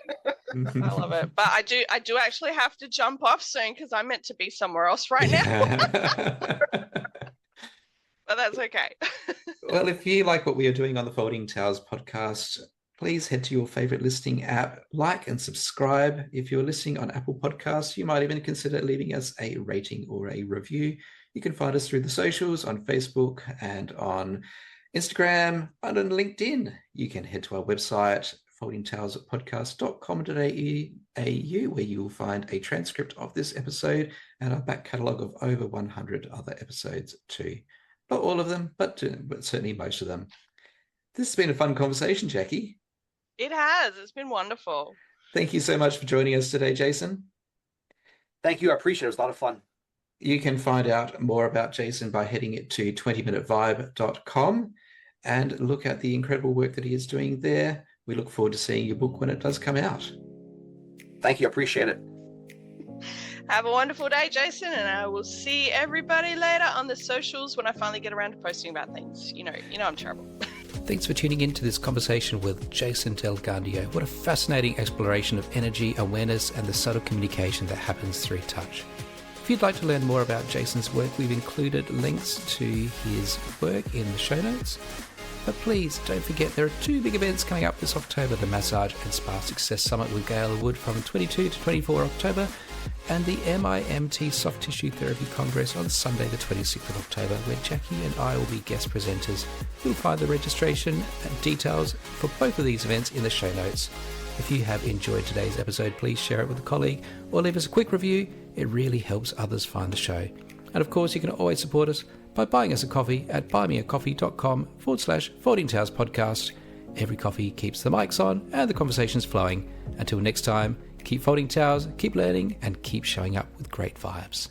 I love it. But I do actually have to jump off soon because I'm meant to be somewhere else right now. But that's okay. Well, if you like what we are doing on the Folding Towers podcast, please head to your favorite listening app, like and subscribe. If you're listening on Apple Podcasts, you might even consider leaving us a rating or a review. You can find us through the socials on Facebook and on Instagram and on LinkedIn. You can head to our website, foldingtowerspodcast.com.au, where you will find a transcript of this episode and our back catalogue of over 100 other episodes too. Not all of them, but certainly most of them. This has been a fun conversation, Jackie. It has. It's been wonderful. Thank you so much for joining us today, Jason. Thank you. I appreciate it. It was a lot of fun. You can find out more about Jason by heading to 20minutevibe.com and look at the incredible work that he is doing there. We look forward to seeing your book when it does come out. Thank you. I appreciate it. Have a wonderful day, Jason, and I will see everybody later on the socials when I finally get around to posting about things. You know I'm terrible. Thanks for tuning in to this conversation with Jason Del Gandio. What a fascinating exploration of energy, awareness, and the subtle communication that happens through touch. If you'd like to learn more about Jason's work, we've included links to his work in the show notes. But please don't forget there are two big events coming up this October, the Massage and Spa Success Summit with Gail Wood from 22 to 24 October, and the MIMT Soft Tissue Therapy Congress on Sunday the 26th of October, where Jackie and I will be guest presenters. You'll find the registration and details for both of these events in the show notes. If you have enjoyed today's episode, please share it with a colleague or leave us a quick review. It really helps others find the show. And of course, you can always support us by buying us a coffee at buymeacoffee.com/Folding Towers podcast. Every coffee keeps the mics on and the conversations flowing. Until next time, keep folding towers, keep learning, and keep showing up with great vibes.